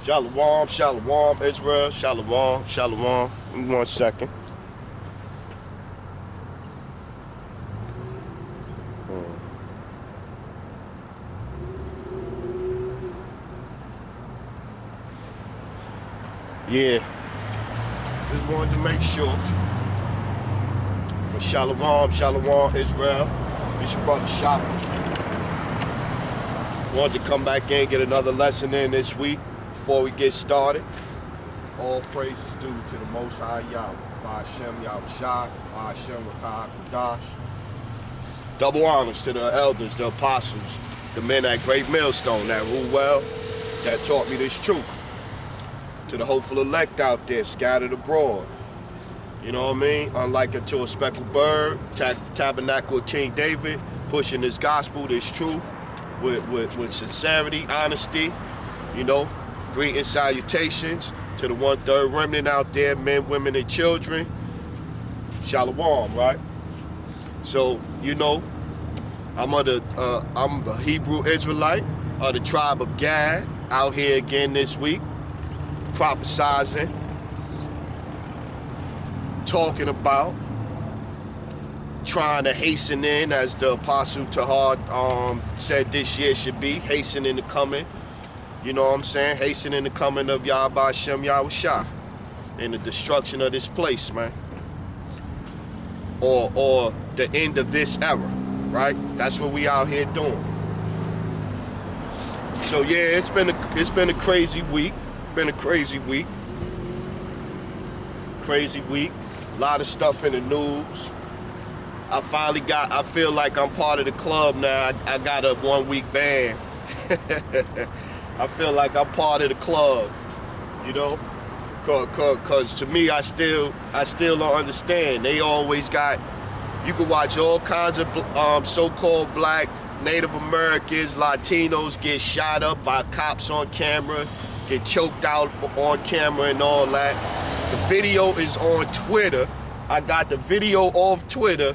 Shalom, shalom, Israel, shalom, shalom. Give me 1 second. Yeah, just wanted to make sure. But shalom, shalom, Israel. It's your brother Shop. Wanted to come back in, get another lesson in this week. Before we get started, all praises due to the Most High Yahweh, by Hashem Yahushua, by Hashem Rakah Kodash. Double honors to the elders, the apostles, the men at Great Millstone that rule well, that taught me this truth. To the hopeful elect out there scattered abroad. You know what I mean? Unlike unto a speckled bird, tabernacle of King David, pushing this gospel, this truth, with sincerity, honesty, you know. Greetings, salutations to the 1/3 remnant out there, men, women, and children. Shalom, right? So, you know, I'm a Hebrew Israelite of the tribe of Gad, out here again this week, prophesizing, talking about, trying to hasten in, as the Apostle Tahar said this year should be, hastening the coming. You know what I'm saying? Hastening the coming of Yahweh Hashem Yahushua and the destruction of this place, man. Or the end of this era, right? That's what we out here doing. So yeah, it's been a crazy week. Been a crazy week. Crazy week. A lot of stuff in the news. I feel like I'm part of the club now. I got a 1-week ban. I feel like I'm part of the club, you know, cause to me, I still don't understand. They always got, you can watch all kinds of so-called black Native Americans, Latinos get shot up by cops on camera, get choked out on camera and all that. The video is on Twitter. I got the video off Twitter,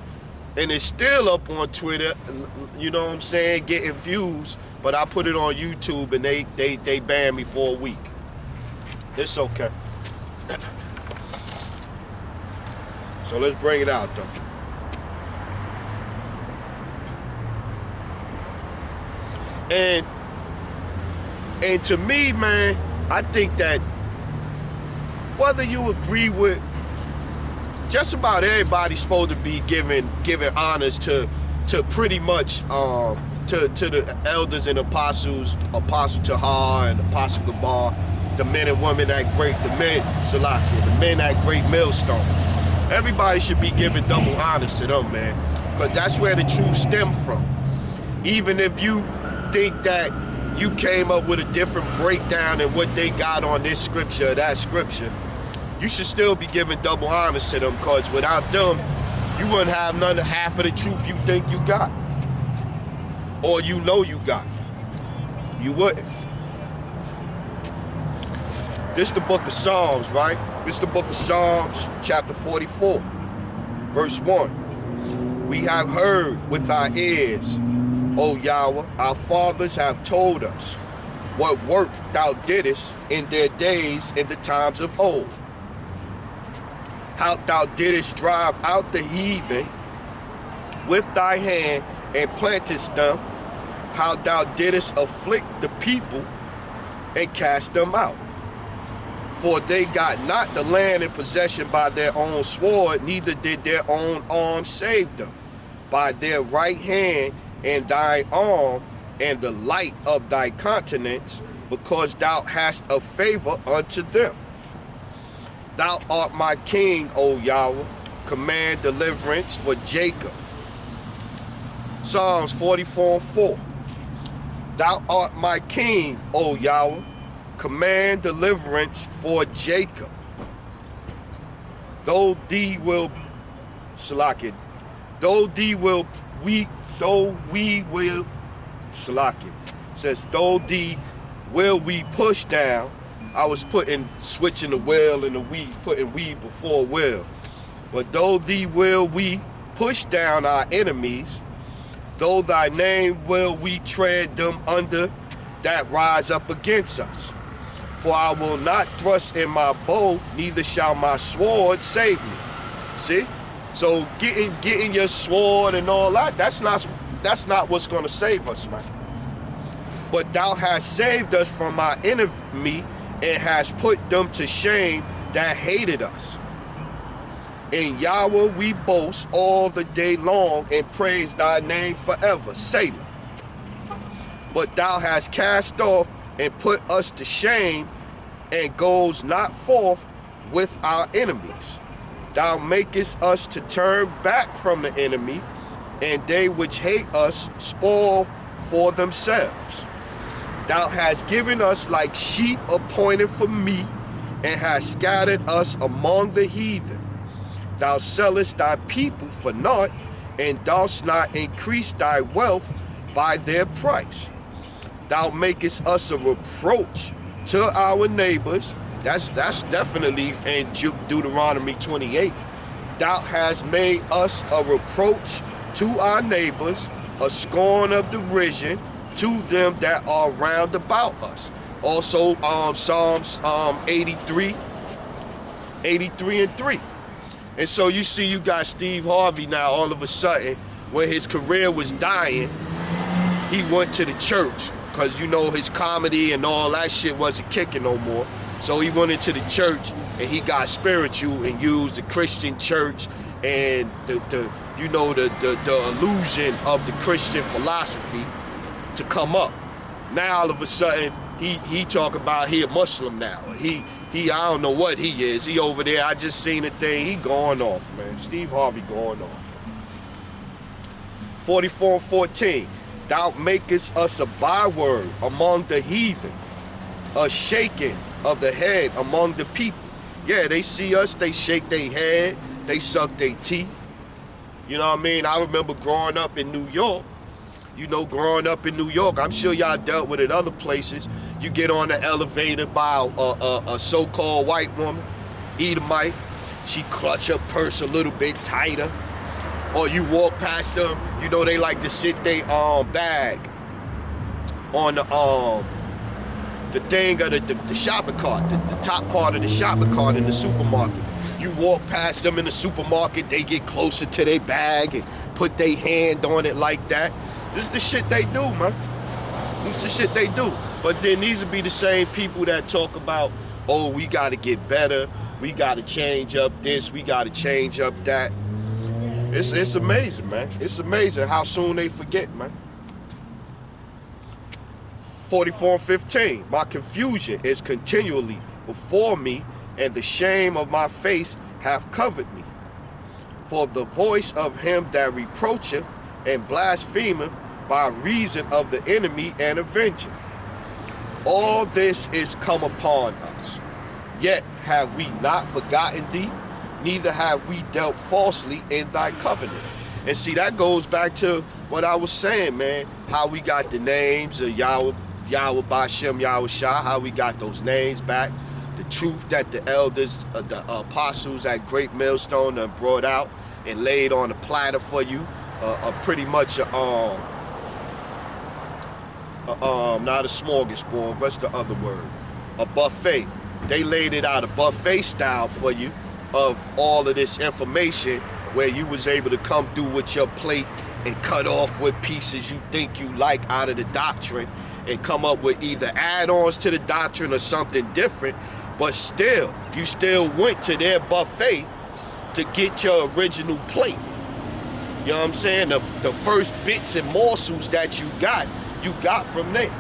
and it's still up on Twitter. You know what I'm saying? Getting views. But I put it on YouTube and they banned me for a week. It's okay. So let's bring it out though. And to me, man, I think that whether you agree with, just about everybody's supposed to be giving honors to pretty much to the elders and apostles, Apostle Tahar and Apostle Gabar, the men and women at the men at Great Millstone. Everybody should be giving double honors to them, man, because that's where the truth stems from. Even if you think that you came up with a different breakdown than what they got on this scripture or that scripture, you should still be giving double honors to them, because without them, you wouldn't have half of the truth you think you got. Or you know you got. You wouldn't. This the book of Psalms, right? This the book of Psalms, chapter 44, verse 1. We have heard with our ears, O Yahweh, our fathers have told us what work thou didst in their days in the times of old. How thou didst drive out the heathen with thy hand and plantest them, how thou didst afflict the people and cast them out. For they got not the land in possession by their own sword, neither did their own arm save them. By their right hand and thy arm and the light of thy countenance, because thou hast a favor unto them. Thou art my king, O Yahweh, command deliverance for Jacob. Psalms 44:4. Thou art my king, O Yahweh, command deliverance for Jacob. Though thee will Salakia. Though we will Salakia. Says though thee will we push down. I was switching the will and the we, putting we before will. But though thee will we push down our enemies, though thy name will we tread them under that rise up against us. For I will not thrust in my bow, neither shall my sword save me. See? So getting your sword and all that, that's not what's gonna save us, man. But thou hast saved us from our enemy and hast put them to shame that hated us. In Yahweh we boast all the day long and praise thy name forever. Selah. But thou hast cast off and put us to shame, and goes not forth with our enemies. Thou makest us to turn back from the enemy, and they which hate us spoil for themselves. Thou hast given us like sheep appointed for meat, and hast scattered us among the heathen. Thou sellest thy people for naught, and dost not increase thy wealth by their price. Thou makest us a reproach to our neighbors. That's definitely in Deuteronomy 28. Thou hast made us a reproach to our neighbors, a scorn of derision to them that are round about us. Also, Psalms 83 and 3. And so you see, you got Steve Harvey now. All of a sudden, when his career was dying, he went to the church. Because, you know, his comedy and all that shit wasn't kicking no more. So he went into the church and he got spiritual and used the Christian church and the illusion of the Christian philosophy to come up. Now all of a sudden he talk about he a Muslim now. He I don't know what he is. He over there. I just seen a thing. He going off, man. Steve Harvey going off. 44:14. Thou makest us a byword among the heathen, a shaking of the head among the people. Yeah, they see us, they shake their head, they suck their teeth. You know what I mean? I remember growing up in New York. You know, growing up in New York, I'm sure y'all dealt with it other places. You get on the elevator by a so-called white woman, Edomite. She clutch her purse a little bit tighter. Or you walk past them, you know they like to sit their bag on the thing of the shopping cart, the top part of the shopping cart in the supermarket. You walk past them in the supermarket, they get closer to their bag and put their hand on it like that. This is the shit they do, man. This is the shit they do. But then these would be the same people that talk about, oh, we got to get better, we got to change up this, we got to change up that. It's amazing, man. It's amazing how soon they forget, man. 44:15. My confusion is continually before me, and the shame of my face hath covered me. For the voice of him that reproacheth and blasphemeth by reason of the enemy and avenger. All this is come upon us. Yet have we not forgotten thee, neither have we dealt falsely in thy covenant. And see, that goes back to what I was saying, man. How we got the names of Yahweh Bashem, Yahweh Shah, how we got those names back. The truth that the elders, the apostles at Great Millstone have brought out and laid on a platter for you. Pretty much, not a smorgasbord, what's the other word? A buffet. They laid it out a buffet style for you of all of this information where you was able to come through with your plate and cut off what pieces you think you like out of the doctrine and come up with either add-ons to the doctrine or something different, but still, you still went to their buffet to get your original plate. You know what I'm saying? The first bits and morsels that you got from there.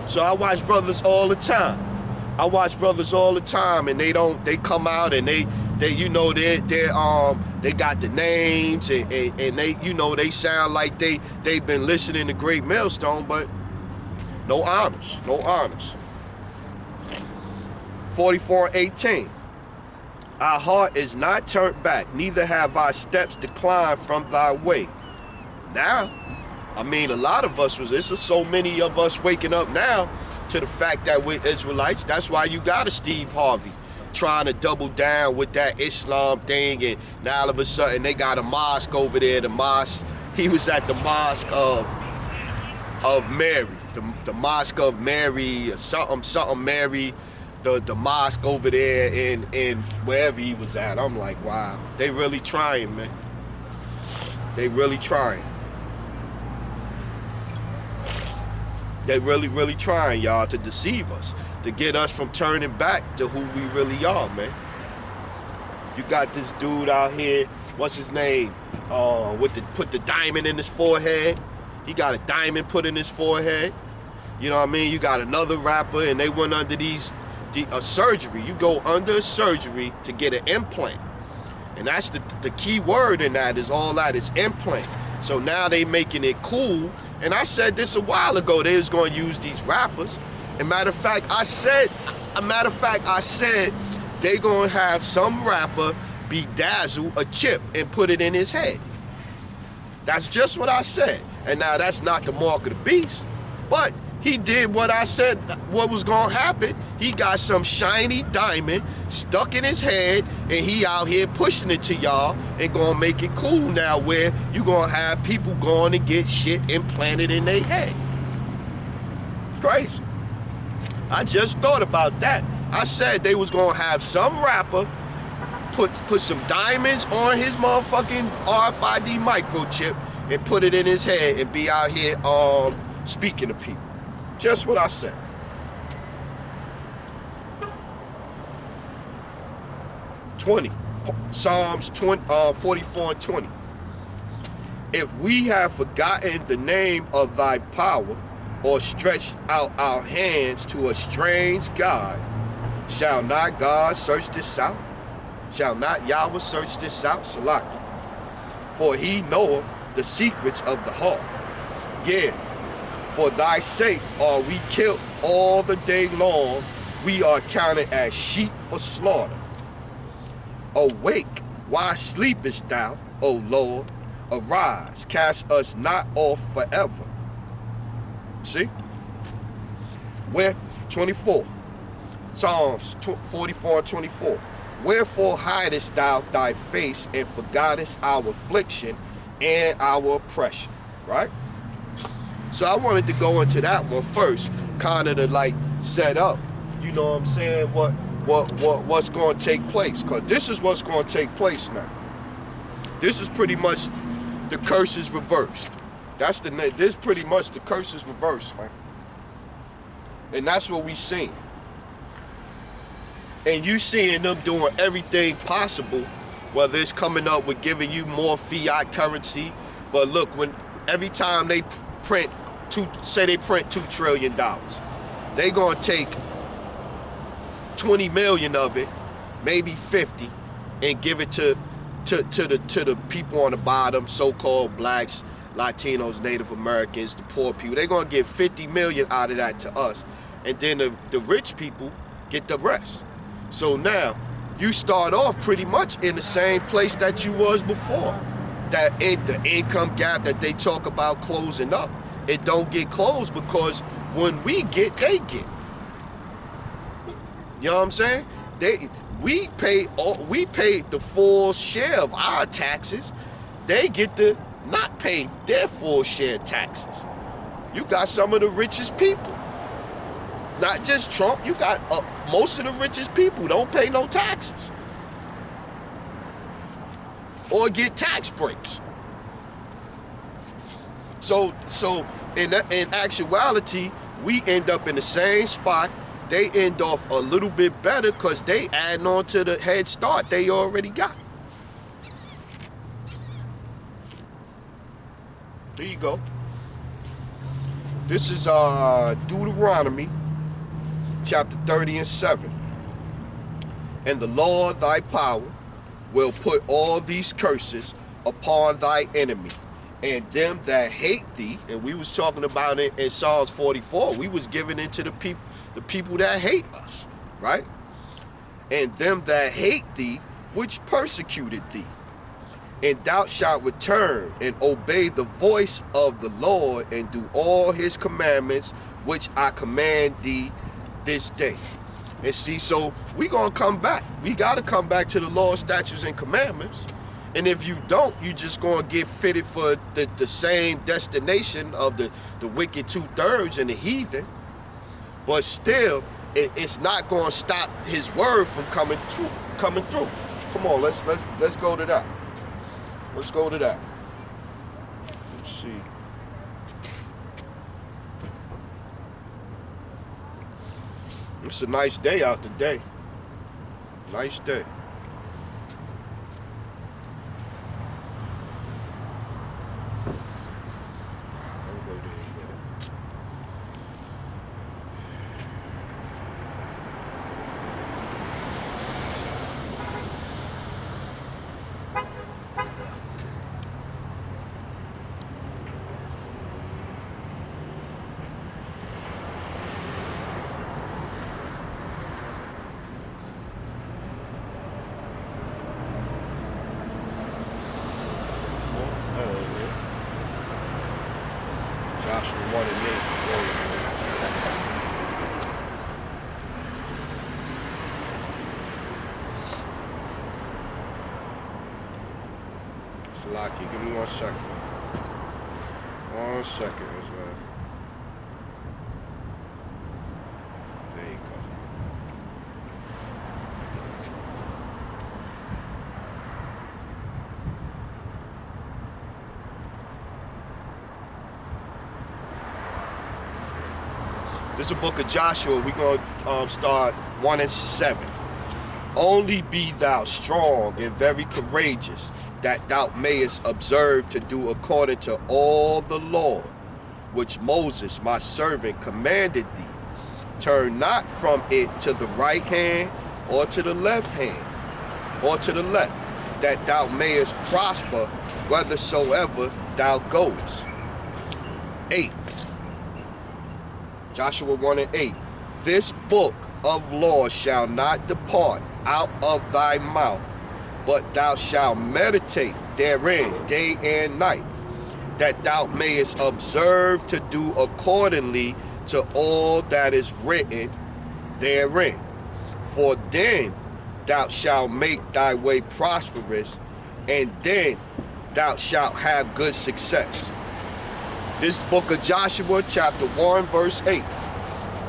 So I watch brothers all the time. And they come out and they you know they got the names and they, you know, they sound like they've been listening to Great Millstone, but no honors. 44:18. Our heart is not turned back, neither have our steps declined from thy way. Now, I mean, a lot of us it's so many of us waking up now to the fact that we're Israelites. That's why you got a Steve Harvey trying to double down with that Islam thing, and now all of a sudden they got a mosque over there. The mosque, he was at the mosque of Mary, the mosque of Mary, something Mary, the mosque over there in wherever he was at. I'm like, wow, they really trying, man. They really trying. They really trying, y'all, to deceive us, to get us from turning back to who we really are, man. You got this dude out here, what's his name? Put the diamond in his forehead. He got a diamond put in his forehead. You know what I mean? You got another rapper, and they went under a surgery. You go under a surgery to get an implant. And that's the key word in that is all that is implant. So now they making it cool. And I said this a while ago, they was going to use these rappers. And matter of fact, I said they going to have some rapper bedazzle a chip and put it in his head. That's just what I said. And now that's not the mark of the beast. But he did what I said what was going to happen. He got some shiny diamond stuck in his head, and he out here pushing it to y'all and going to make it cool now where you going to have people going to get shit implanted in their head. Crazy. I just thought about that. I said they was going to have some rapper put some diamonds on his motherfucking RFID microchip and put it in his head and be out here speaking to people. Just what I said. Psalms 44:20. If we have forgotten the name of thy power, or stretched out our hands to a strange God, shall not God search this out? Shall not Yahweh search this out? Salaki. For he knoweth the secrets of the heart. Yeah, for thy sake are we killed all the day long. We are counted as sheep for slaughter. Awake, why sleepest thou, O Lord? Arise, cast us not off forever. See? Where 24. Psalms 44:24. Wherefore hidest thou thy face and forgottest our affliction and our oppression? Right? So I wanted to go into that one first, kind of to like set up, you know what I'm saying, what's going to take place, because this is what's going to take place now. This is pretty much the curse is reversed. This pretty much the curse is reversed, man. And that's what we seen. And you seeing them doing everything possible, whether it's coming up with giving you more fiat currency. But look, every time they print $2 trillion, they gonna take 20 million of it, maybe 50, and give it to the people on the bottom, so-called blacks, Latinos, Native Americans, the poor people. They're gonna give 50 million out of that to us, and then the rich people get the rest. So now you start off pretty much in the same place that you was before. That the income gap that they talk about closing up, it don't get closed, because when we get, they get. You know what I'm saying? We pay the full share of our taxes. They get to not pay their full share taxes. You got some of the richest people. Not just Trump, you got most of the richest people don't pay no taxes or get tax breaks. So in actuality, we end up in the same spot. They end off a little bit better because they adding on to the head start they already got. There you go. This is Deuteronomy chapter 30:7. And the Lord thy power will put all these curses upon thy enemy and them that hate thee. And we was talking about it in Psalms 44. We was giving it to the people that hate us, right? and them that hate thee, which persecuted thee. And thou shalt return and obey the voice of the Lord, and do all his commandments, which I command thee this day. And see, so we gonna come back. We gotta come back to the law, statutes, and commandments. And if you don't, you just gonna get fitted for the same destination of the wicked 2/3 and the heathen. But still, it's not gonna stop his word from coming through. Come on, let's go to that. Let's go to that. Let's see. It's a nice day out today. Nice day. Joshua 1 and 8. Salaki, give me 1 second. 1 second as well. There you go. This is the book of Joshua. We're going to start 1 and 7. Only be thou strong and very courageous, that thou mayest observe to do according to all the law which Moses my servant commanded thee. Turn not from it to the right hand or to the left hand, or to the left, that thou mayest prosper whithersoever thou goest. 8. Joshua 1 and 8. This book of law shall not depart out of thy mouth, but thou shalt meditate therein day and night, that thou mayest observe to do accordingly to all that is written therein. For then thou shalt make thy way prosperous, and then thou shalt have good success. This book of Joshua, chapter 1, verse 8.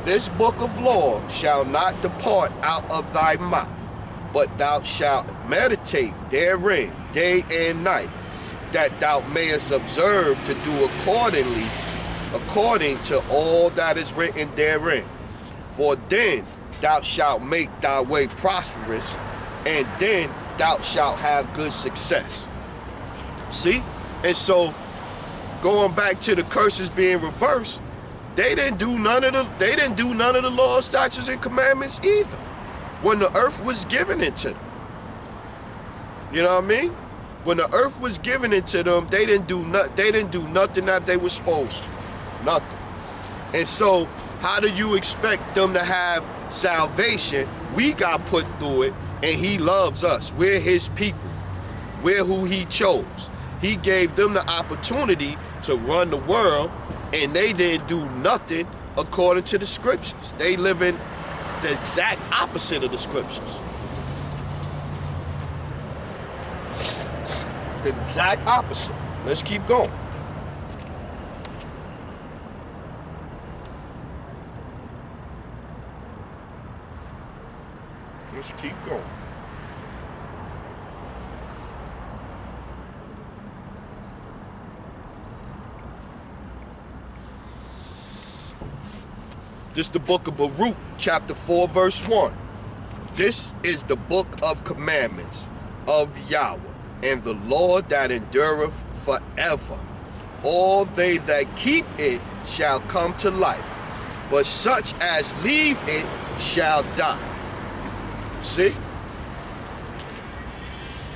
This book of law shall not depart out of thy mouth, but thou shalt meditate therein day and night, that thou mayest observe to do according to all that is written therein. For then thou shalt make thy way prosperous, and then thou shalt have good success. See? And so, going back to the curses being reversed, they didn't do none of the law, statutes, and commandments either when the earth was given into them. You know what I mean? When the earth was given into them, they didn't do nothing that they were supposed to. Nothing. And so, how do you expect them to have salvation? We got put through it, and he loves us. We're his people. We're who he chose. He gave them the opportunity to run the world, and they didn't do nothing according to the scriptures. They live in the exact opposite of the scriptures. The exact opposite. Let's keep going. Let's keep going. This is the book of Baruch, chapter 4, verse 1. This is the book of commandments of Yahweh, and the law that endureth forever. All they that keep it shall come to life, but such as leave it shall die. See?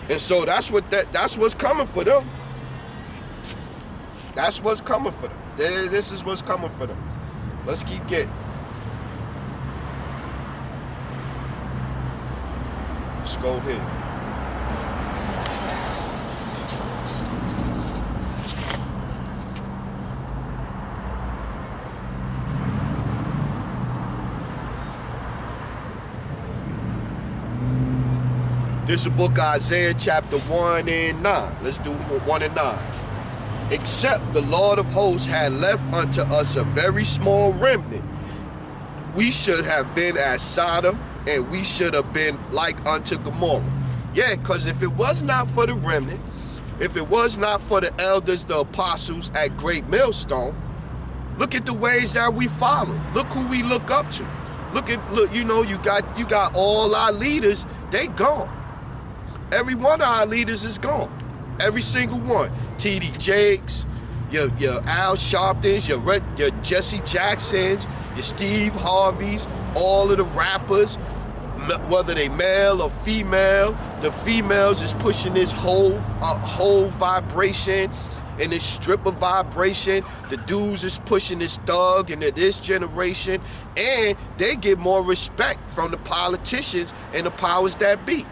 And so that's what's coming for them. That's what's coming for them. This is what's coming for them. Let's keep getting. Let's go ahead. This is the book of Isaiah chapter 1 and 9. Let's do 1 and 9. Except the Lord of hosts had left unto us a very small remnant, we should have been as Sodom, and we should have been like unto Gomorrah. Yeah, because if it was not for the remnant, if it was not for the elders, the apostles at Great Millstone, look at the ways that we follow. Look who we look up to. Look, you know, you got all our leaders, they gone. Every one of our leaders is gone. Every single one. T.D. Jakes, your Al Sharptons, your Jesse Jacksons, your Steve Harveys, all of the rappers, whether they male or female, the females is pushing this whole vibration and this stripper vibration. The dudes is pushing this thug into this generation, and they get more respect from the politicians and the powers that be.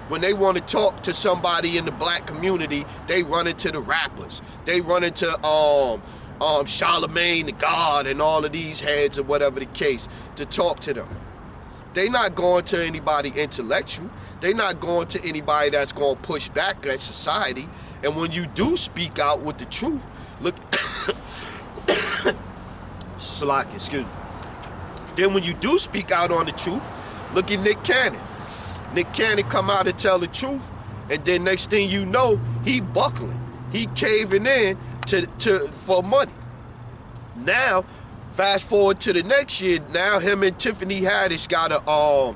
When they want to talk to somebody in the black community, they run into the rappers. They run into Charlemagne the God and all of these heads or whatever the case to talk to them. They not going to anybody intellectual. They not going to anybody that's going to push back at society. And when you do speak out with the truth, look, slack, excuse me. Then when you do speak out on the truth, look at Nick Cannon. Nick Cannon come out and tell the truth, and then next thing you know, he buckling, he caving in for money. Now, fast forward to the next year. Now him and Tiffany Haddish got a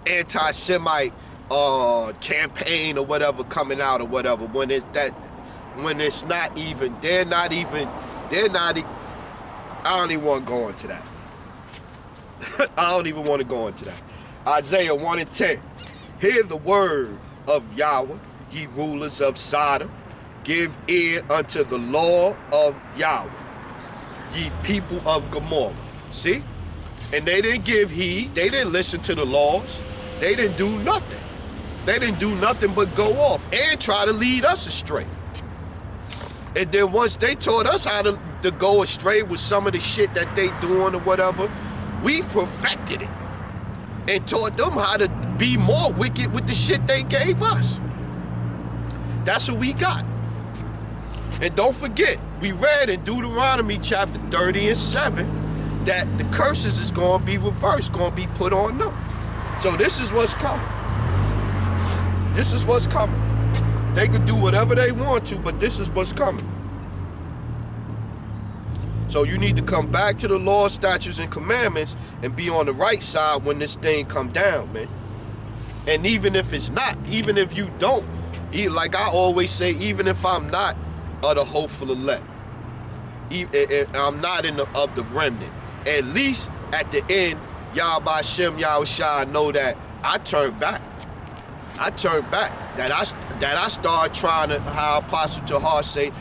anti-Semite campaign or whatever coming out or whatever. When it's not even, they're not. I don't even want to go into that. I don't even want to go into that. Isaiah 1 and 10. Hear the word of Yahweh, ye rulers of Sodom. Give ear unto the law of Yahweh, ye people of Gomorrah. See? And they didn't give heed. They didn't listen to the laws. They didn't do nothing. They didn't do nothing but go off and try to lead us astray. And then once they taught us how to go astray with some of the shit that they doing or whatever, we perfected it and taught them how to be more wicked with the shit they gave us. That's what we got. And don't forget, we read in Deuteronomy chapter 30 and 7 that the curses is going to be reversed, going to be put on them. So this is what's coming. This is what's coming. They could do whatever they want to, but this is what's coming. So you need to come back to the law, statutes, and commandments and be on the right side when this thing come down, man. And even if it's not, even if you don't, like I always say, even if I'm not of the hopeful elect, I'm not of the remnant, at least at the end, Yahweh Shem Yahushua know that I turned back. I turned back. That I start trying to, how Apostle Tahar say,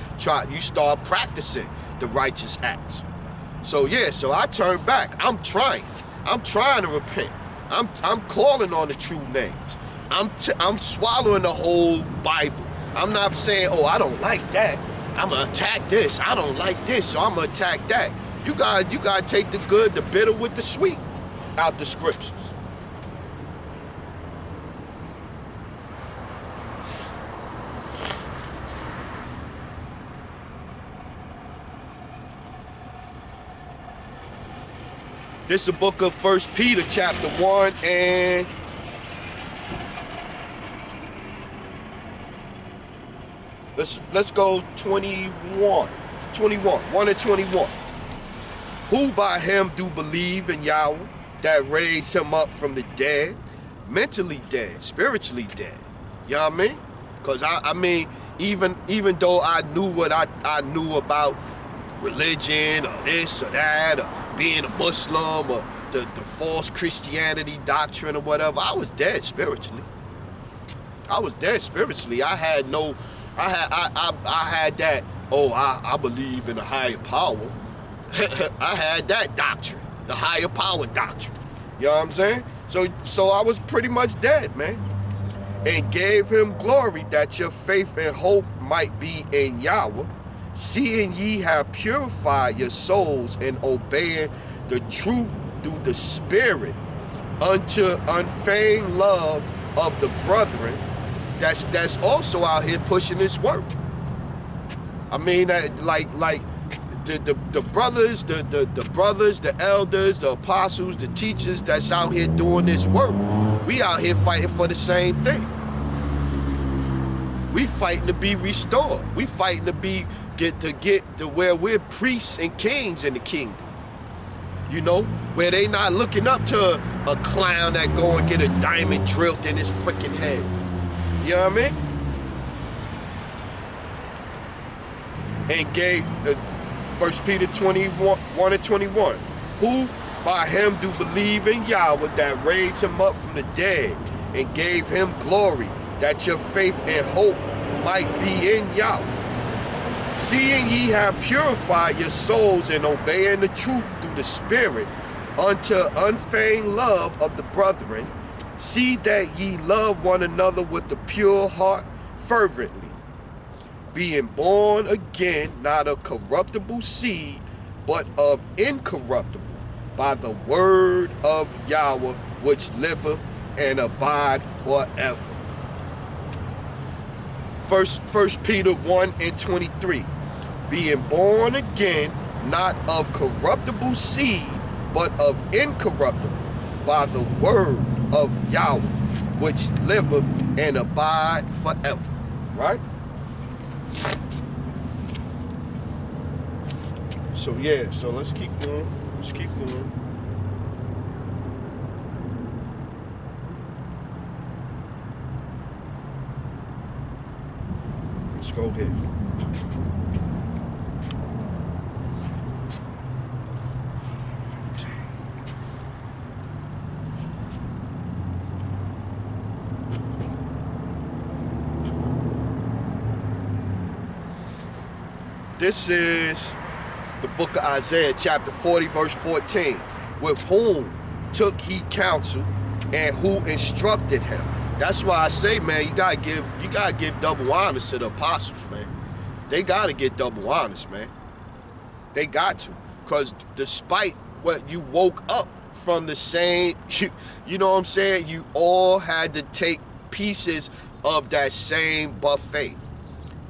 you start practicing the righteous acts. So yeah, so I turned back. I'm trying to repent. I'm calling on the true names. I'm swallowing the whole Bible. I'm not saying, oh, I don't like that, I'm gonna attack this. I don't like this, so I'm gonna attack that. You gotta take the good, the bitter with the sweet out the scriptures. This is the book of 1 Peter chapter 1 and let's go 21. 1 and 21. Who by him do believe in Yahweh, that raised him up from the dead, mentally dead, spiritually dead. You know what I mean? Because I mean, even though I knew what I knew about religion or this or that, or being a Muslim or the false Christianity doctrine or whatever, I was dead spiritually. I was dead spiritually. I had that, oh, I believe in a higher power. I had that doctrine. the higher power doctrine. You know what I'm saying? So I was pretty much dead, man. And gave him glory that your faith and hope might be in Yahweh, seeing ye have purified your souls in obeying the truth through the Spirit unto unfeigned love of the brethren that's also out here pushing this work. I mean, like the brothers, the elders, the apostles, the teachers that's out here doing this work, we out here fighting for the same thing. We fighting to be restored. We fighting to get to where we're priests and kings in the kingdom. You know, where they not looking up to a clown that go and get a diamond drilled in his freaking head. You know what I mean? And gave 1 Peter 1 and 21, who by him do believe in Yahweh that raised him up from the dead and gave him glory, that your faith and hope might be in Yahweh. Seeing ye have purified your souls in obeying the truth through the Spirit unto unfeigned love of the brethren, see that ye love one another with a pure heart fervently, being born again, not of corruptible seed, but of incorruptible, by the word of Yahweh, which liveth and abide forever. First Peter 1 and 23, being born again, not of corruptible seed, but of incorruptible, by the word of Yahweh, which liveth and abide forever. Right? So yeah, so let's keep going. Let's keep going. Let's go ahead. This is the book of Isaiah, chapter 40, verse 14. With whom took he counsel and who instructed him? That's why I say, man, you gotta give double honors to the apostles, man. They gotta get double honors, man. They got to. Because despite what you woke up from the same, you know what I'm saying? You all had to take pieces of that same buffet.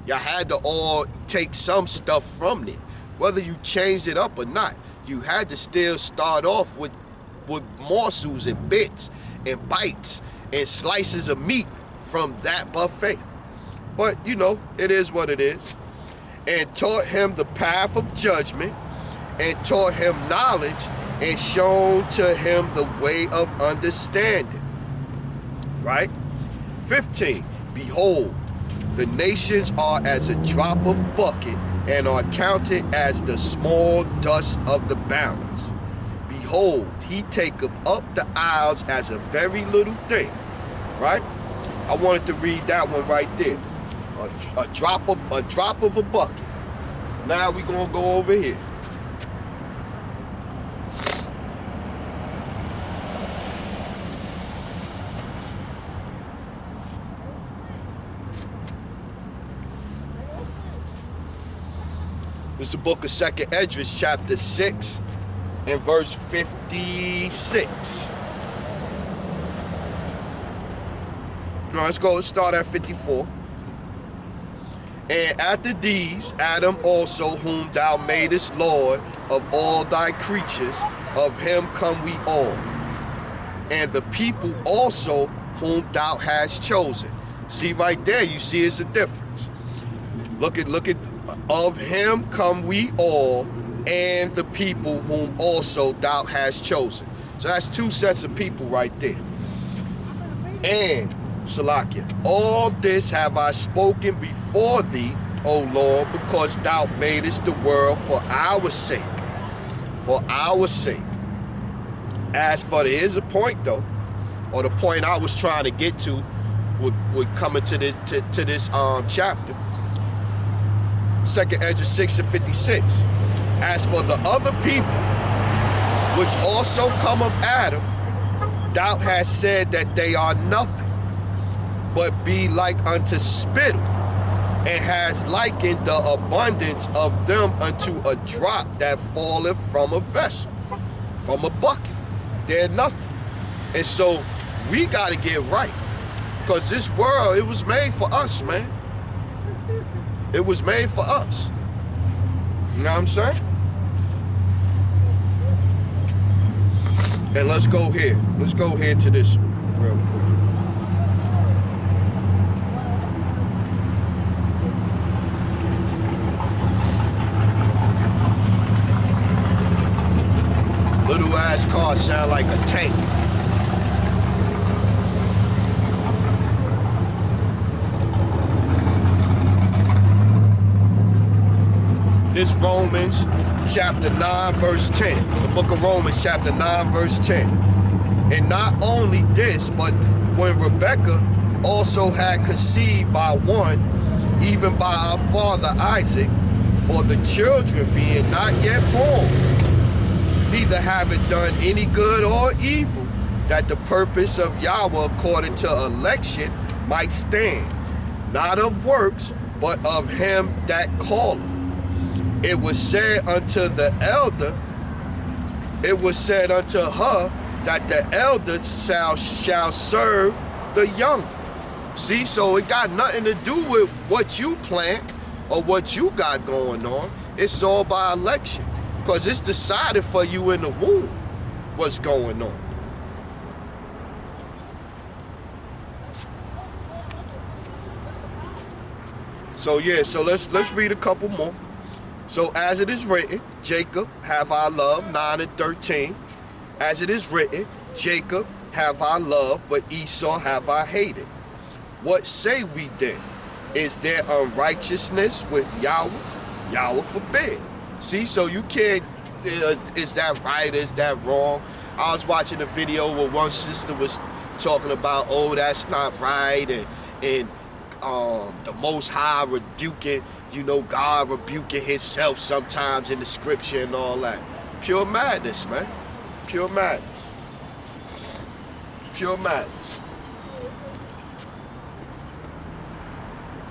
Y'all had to all take some stuff from there. Whether you changed it up or not, you had to still start off with morsels and bits and bites and slices of meat from that buffet. But, you know, it is what it is. And taught him the path of judgment, and taught him knowledge, and shown to him the way of understanding. Right? 15. Behold, the nations are as a drop of bucket, and are counted as the small dust of the balance. Behold, he taketh up the isles as a very little thing. Right? I wanted to read that one right there. A drop of a bucket. Now we're gonna go over here. This is the book of 2nd Esdras, chapter 6, and verse 56. Now let's start at 54. And after these, Adam also, whom thou madest Lord of all thy creatures, of him come we all. And the people also, whom thou hast chosen. See right there, you see it's a difference. Look at, of him come we all, and the people whom also thou hast chosen. So that's two sets of people right there. And, Salakia, all this have I spoken before thee, O Lord, because thou madest the world for our sake. For our sake. As for here's a point though, or the point I was trying to get to would come into this chapter. 2nd Esdras 6 and 56. As for the other people which also come of Adam, thou hast said that they are nothing, but be like unto spittle, and has likened the abundance of them unto a drop that falleth from a vessel, from a bucket. They're nothing. And so we got to get right, because this world, it was made for us, man. It was made for us. You know what I'm saying? And let's go here. Let's go here to this one real quick. Little ass car sound like a tank. This Romans chapter 9 verse 10. The book of Romans chapter 9 verse 10. And not only this, but when Rebekah also had conceived by one, even by our father Isaac, for the children being not yet born, neither having done any good or evil, that the purpose of Yahweh according to election might stand, not of works, but of him that calleth. It was said unto the elder, it was said unto her, that the elder shall serve the younger. See, so it got nothing to do with what you plant or what you got going on. It's all by election, because it's decided for you in the womb what's going on. So yeah, so let's read a couple more. So as it is written, Jacob have I loved, 9 and 13. As it is written, Jacob have I loved, but Esau have I hated. What say we then? Is there unrighteousness with Yahweh? Yahweh forbid. See, so you can't, is that right, is that wrong? I was watching a video where one sister was talking about, oh, that's not right, and the Most High rebuking, you know, God rebuking himself sometimes in the scripture and all that. Pure madness, man. Pure madness. Pure madness.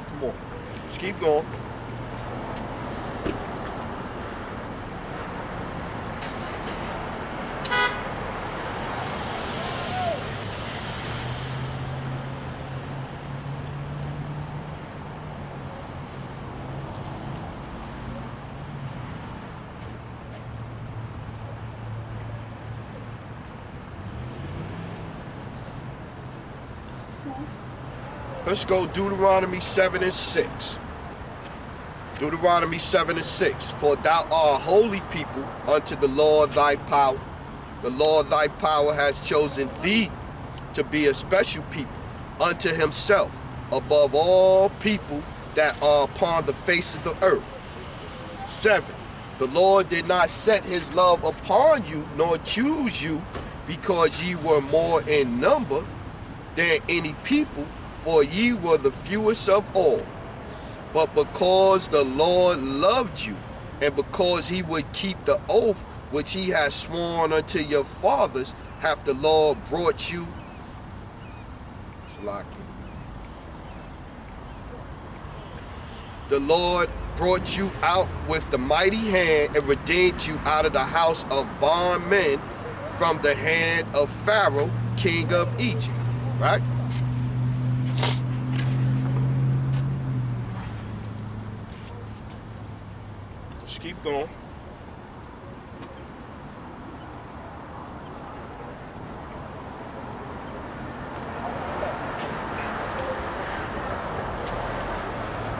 Come on. Let's keep going. Let's go Deuteronomy 7 and 6. Deuteronomy 7 and 6. For thou art a holy people unto the Lord thy power. The Lord thy power has chosen thee to be a special people unto himself above all people that are upon the face of the earth. 7. The Lord did not set his love upon you, nor choose you, because ye were more in number than any people, for ye were the fewest of all. But because the Lord loved you, and because he would keep the oath which he has sworn unto your fathers, hath the Lord brought you. The Lord brought you out with the mighty hand, and redeemed you out of the house of bondmen, from the hand of Pharaoh, king of Egypt. Right? Just keep going.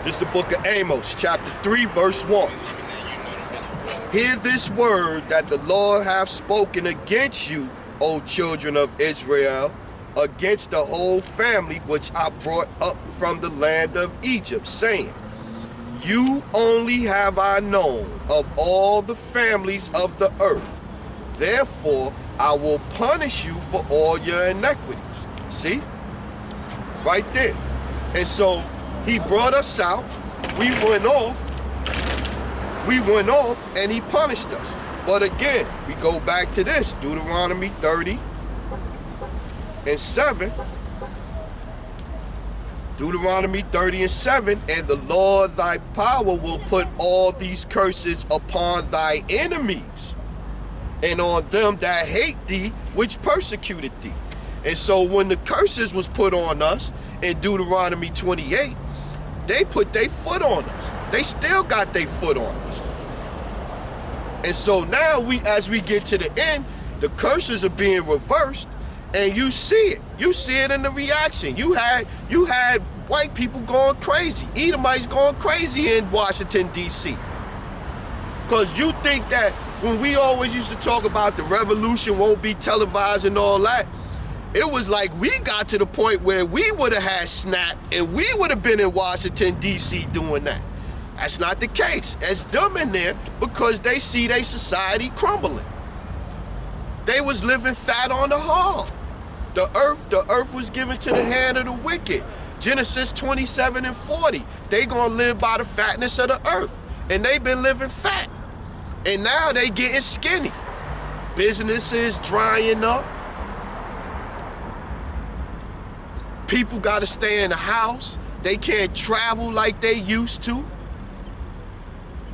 This is the book of Amos, chapter 3, verse 1. Hear this word that the Lord hath spoken against you, O children of Israel, against the whole family which I brought up from the land of Egypt, saying, you only have I known of all the families of the earth. Therefore, I will punish you for all your iniquities. See? Right there. And so, he brought us out. We went off, and he punished us. But again, we go back to this, Deuteronomy 30:7. Deuteronomy 30:7, and the Lord thy power will put all these curses upon thy enemies, and on them that hate thee, which persecuted thee. And so when the curses was put on us in Deuteronomy 28, they put their foot on us. They still got their foot on us. And so now as we get to the end, the curses are being reversed, and you see it. You see it in the reaction. You had white people going crazy, Edomites going crazy in Washington, D.C. Because you think that when we always used to talk about the revolution won't be televised and all that, it was like we got to the point where we would have had snap and we would have been in Washington, D.C. doing that. That's not the case. It's them in there because they see their society crumbling. They was living fat on the hog. The earth was given to the hand of the wicked. Genesis 27:40. They gonna live by the fatness of the earth. And they been living fat. And now they getting skinny. Businesses drying up. People gotta stay in the house. They can't travel like they used to.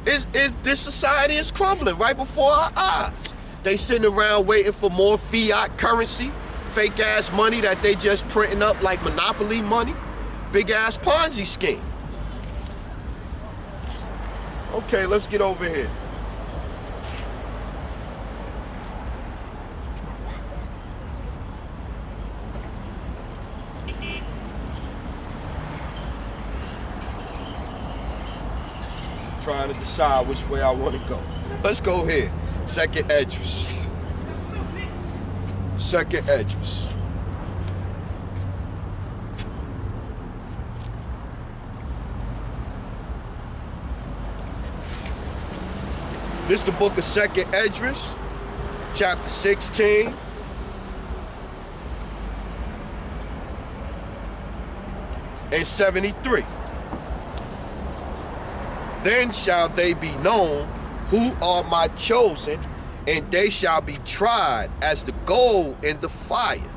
This society is crumbling right before our eyes. They sitting around waiting for more fiat currency, fake ass money that they just printing up like monopoly money, big ass Ponzi scheme. Okay, let's get over here. Trying to decide which way I want to go. Let's go here. Second Esdras. Second Esdras. This is the book of Second Esdras, chapter 16. And 73. Then shall they be known who are my chosen, and they shall be tried as the gold in the fire.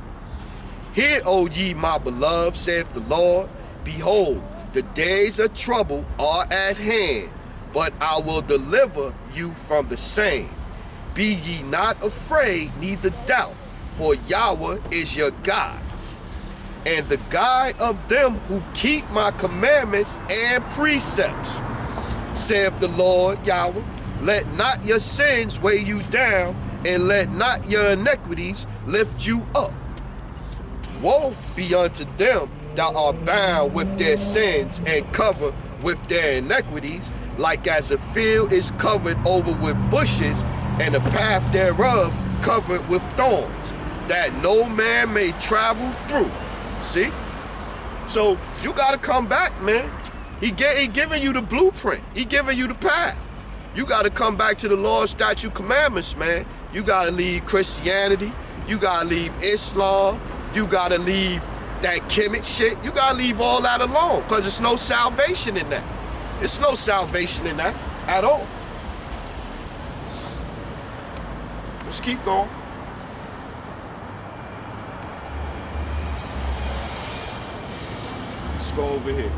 Hear, O ye my beloved, saith the Lord, behold, the days of trouble are at hand, but I will deliver you from the same. Be ye not afraid, neither doubt, for Yahweh is your God, and the guide of them who keep my commandments and precepts. Saith the Lord Yahweh, let not your sins weigh you down, and let not your iniquities lift you up. Woe be unto them that are bound with their sins and covered with their iniquities, like as a field is covered over with bushes, and a path thereof covered with thorns, that no man may travel through. See? So you gotta come back, man. He giving you the blueprint. He giving you the path. You got to come back to the law, statute, commandments, man. You got to leave Christianity. You got to leave Islam. You got to leave that Kemet shit. You got to leave all that alone because there's no salvation in that. There's no salvation in that at all. Let's keep going. Let's go over here.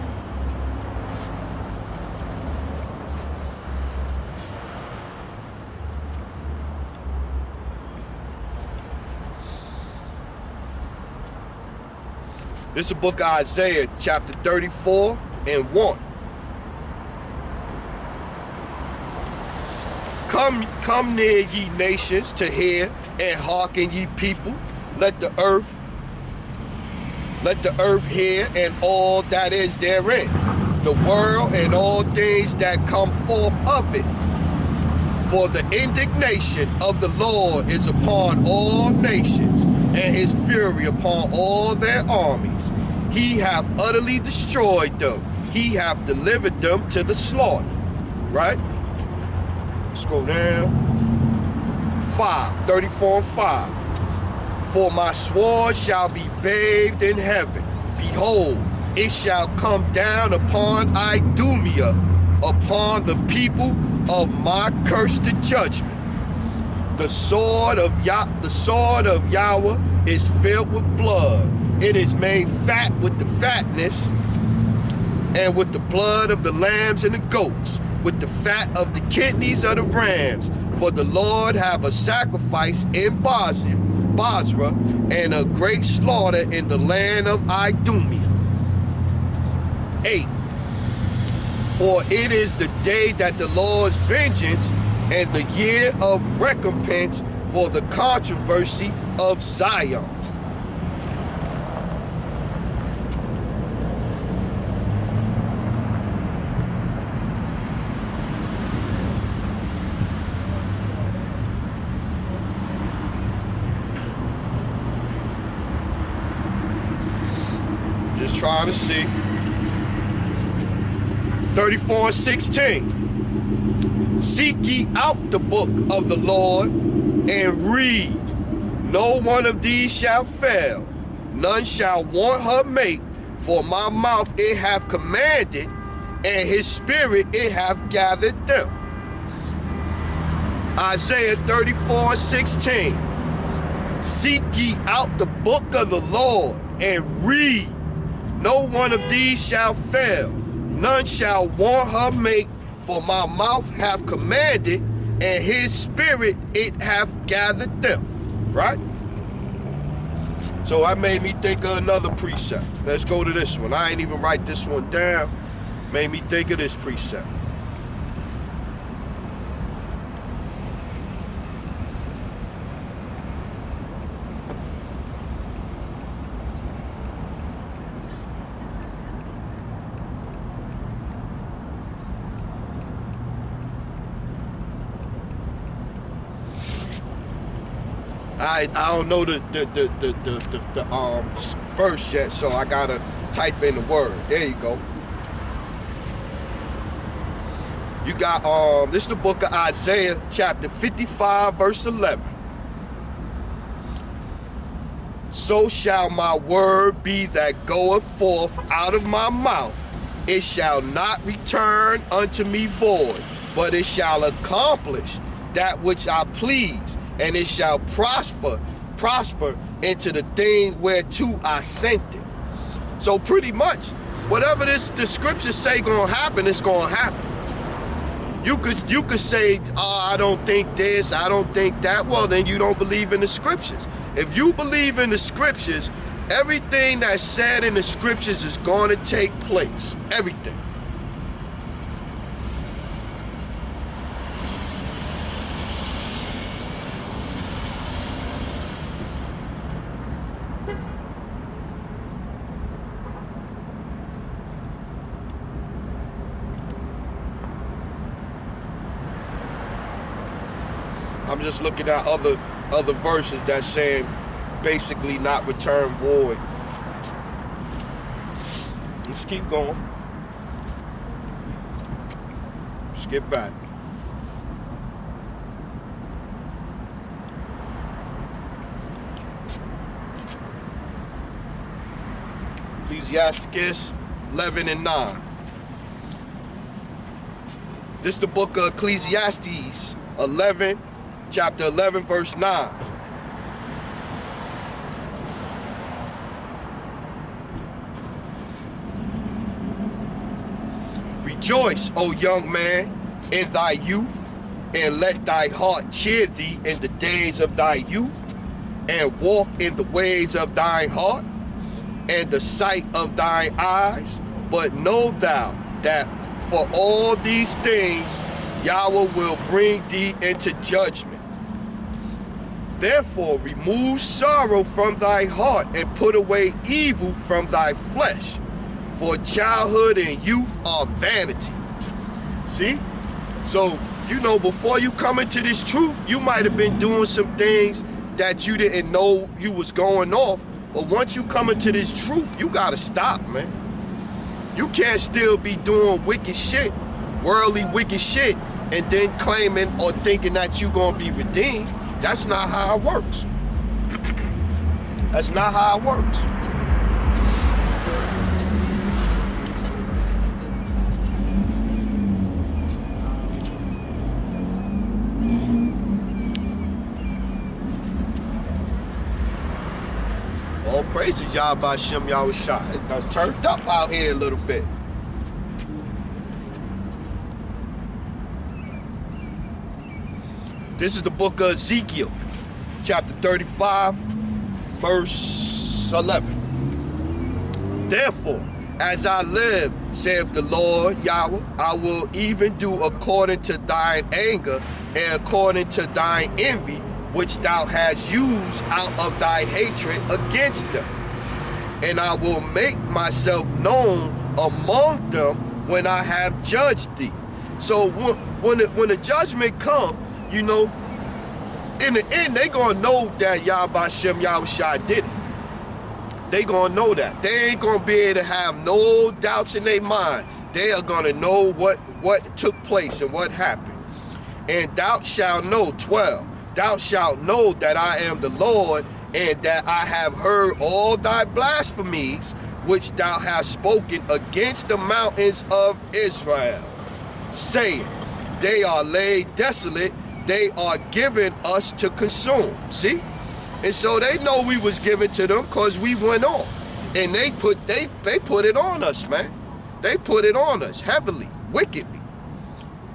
This is the book of Isaiah, chapter 34:1. Come near, ye nations, to hear, and hearken, ye people. Let the earth hear, and all that is therein, the world and all things that come forth of it. For the indignation of the Lord is upon all nations, and his fury upon all their armies. He hath utterly destroyed them. He hath delivered them to the slaughter. Right? Let's go down. 34:5. For my sword shall be bathed in heaven. Behold, it shall come down upon Idumea, upon the people of my curse to judgment. The sword of Yahweh is filled with blood. It is made fat with the fatness, and with the blood of the lambs and the goats, with the fat of the kidneys of the rams. For the Lord have a sacrifice in Bozrah, and a great slaughter in the land of Idumea. 8. For it is the day that the Lord's vengeance, and the year of recompense for the controversy of Zion. Just trying to see. 34:16. Seek ye out the book of the Lord and read. No one of these shall fail. None shall want her mate. For my mouth it hath commanded, and his spirit it hath gathered them. Isaiah 34:16. Seek ye out the book of the Lord and read. No one of these shall fail. None shall want her mate. For my mouth hath commanded, and his spirit it hath gathered them. Right? So that made me think of another precept. Let's go to this one. I ain't even write this one down. Made me think of this precept. I don't know the verse yet, so I gotta type in the word. There you go. You got this is the book of Isaiah, chapter 55, verse 11. So shall my word be that goeth forth out of my mouth. It shall not return unto me void, but it shall accomplish that which I please, and it shall prosper into the thing whereto I sent it. So pretty much, whatever the scriptures say gonna happen, it's gonna happen. You could say, oh, I don't think this, I don't think that. Well, then you don't believe in the scriptures. If you believe in the scriptures, everything that's said in the scriptures is going to take place. Everything. I'm just looking at other verses that's saying basically not return void. Let's keep going. Skip back. Ecclesiastes 11 and 9. This is the book of Ecclesiastes 11, chapter 11, verse 9. Rejoice, O young man, in thy youth, and let thy heart cheer thee in the days of thy youth, and walk in the ways of thine heart, and the sight of thine eyes. But know thou that for all these things Yahweh will bring thee into judgment. Therefore remove sorrow from thy heart, and put away evil from thy flesh. For childhood and youth are vanity. See? So, you know, before you come into this truth, you might have been doing some things that you didn't know you was going off. But once you come into this truth, you gotta stop, man. You can't still be doing wicked shit, worldly wicked shit, and then claiming or thinking that you gonna be redeemed. That's not how it works. That's not how it works. praises Yahweh Shem Yahushua. It done turned up out here a little bit. This is the book of Ezekiel, chapter 35, verse 11. Therefore, as I live, saith the Lord Yahweh, I will even do according to thine anger and according to thine envy, which thou hast used out of thy hatred against them. And I will make myself known among them when I have judged thee. So when the judgment come, you know, in the end, they gonna know that Yahweh Shem Yahushua did it. They gonna know that. They ain't gonna be able to have no doubts in their mind. They are gonna know what took place and what happened. And thou shalt know, 12, thou shalt know that I am the Lord, and that I have heard all thy blasphemies, which thou hast spoken against the mountains of Israel, saying, they are laid desolate, they are given us to consume. See? And so they know we was given to them because we went off. And they put it on us, man. They put it on us heavily, wickedly.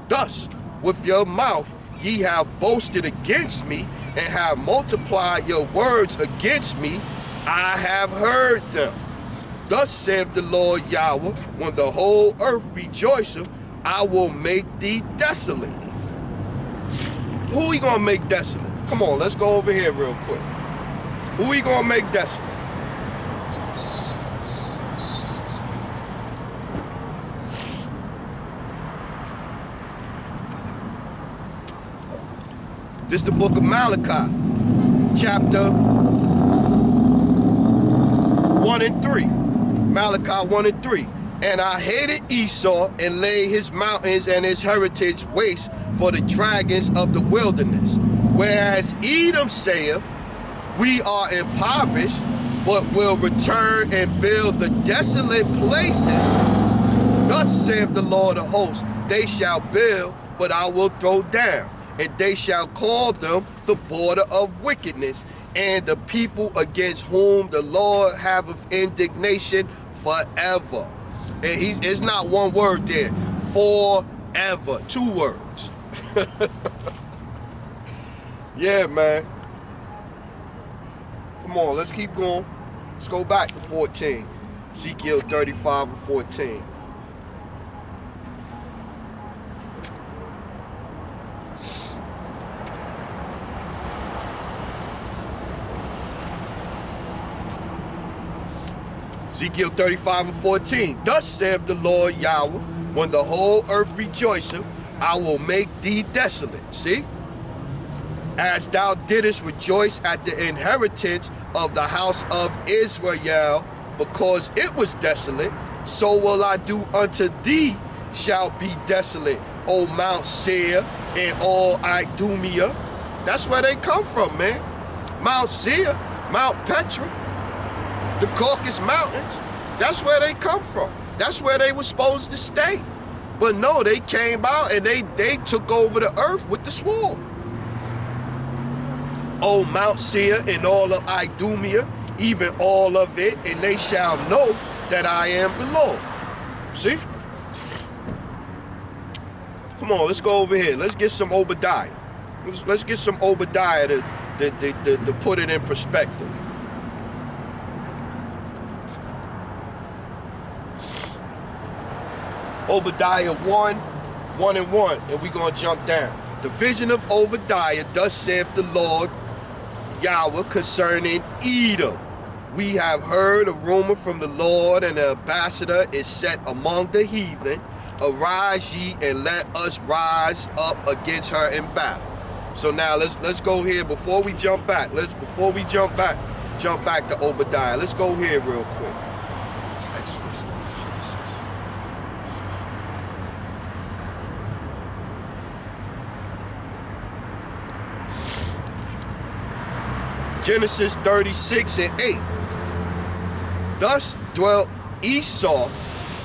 Thus, with your mouth ye have boasted against me, and have multiplied your words against me. I have heard them. Thus saith the Lord Yahweh, when the whole earth rejoiceth, I will make thee desolate. Who we gonna make desolate? Come on, let's go over here real quick. Who we gonna make desolate? This is the book of Malachi, chapter 1 and 3. Malachi 1 and 3. And I hated Esau, and laid his mountains and his heritage waste for the dragons of the wilderness. Whereas Edom saith, we are impoverished, but will return and build the desolate places. Thus saith the Lord of hosts, they shall build, but I will throw down. And they shall call them the border of wickedness, and the people against whom the Lord haveth indignation forever. And it's not one word there, forever, 2 words. Yeah, man. Come on, let's keep going. Let's go back to 14. Ezekiel 35 and 14. Ezekiel 35 and 14. Thus saith the Lord Yahweh, when the whole earth rejoiceth, I will make thee desolate. See? As thou didst rejoice at the inheritance of the house of Israel, because it was desolate, so will I do unto thee, shall be desolate, O Mount Seir and all Idumea. That's where they come from, man. Mount Seir, Mount Petra, the Caucasus Mountains, that's where they come from. That's where they were supposed to stay. But no, they came out and they took over the earth with the sword. O Mount Seir and all of Idumea, even all of it, and they shall know that I am the Lord. See? Come on, let's go over here. Let's get some Obadiah. Let's get some Obadiah to put it in perspective. Obadiah 1 and 1, and we're going to jump down. The vision of Obadiah, thus saith the Lord Yahweh concerning Edom. We have heard a rumor from the Lord, and the ambassador is set among the heathen. Arise ye, and let us rise up against her in battle. So now let's go here before we jump back. Jump back to Obadiah. Let's go here real quick. Exodus. Genesis 36 and 8. Thus dwelt Esau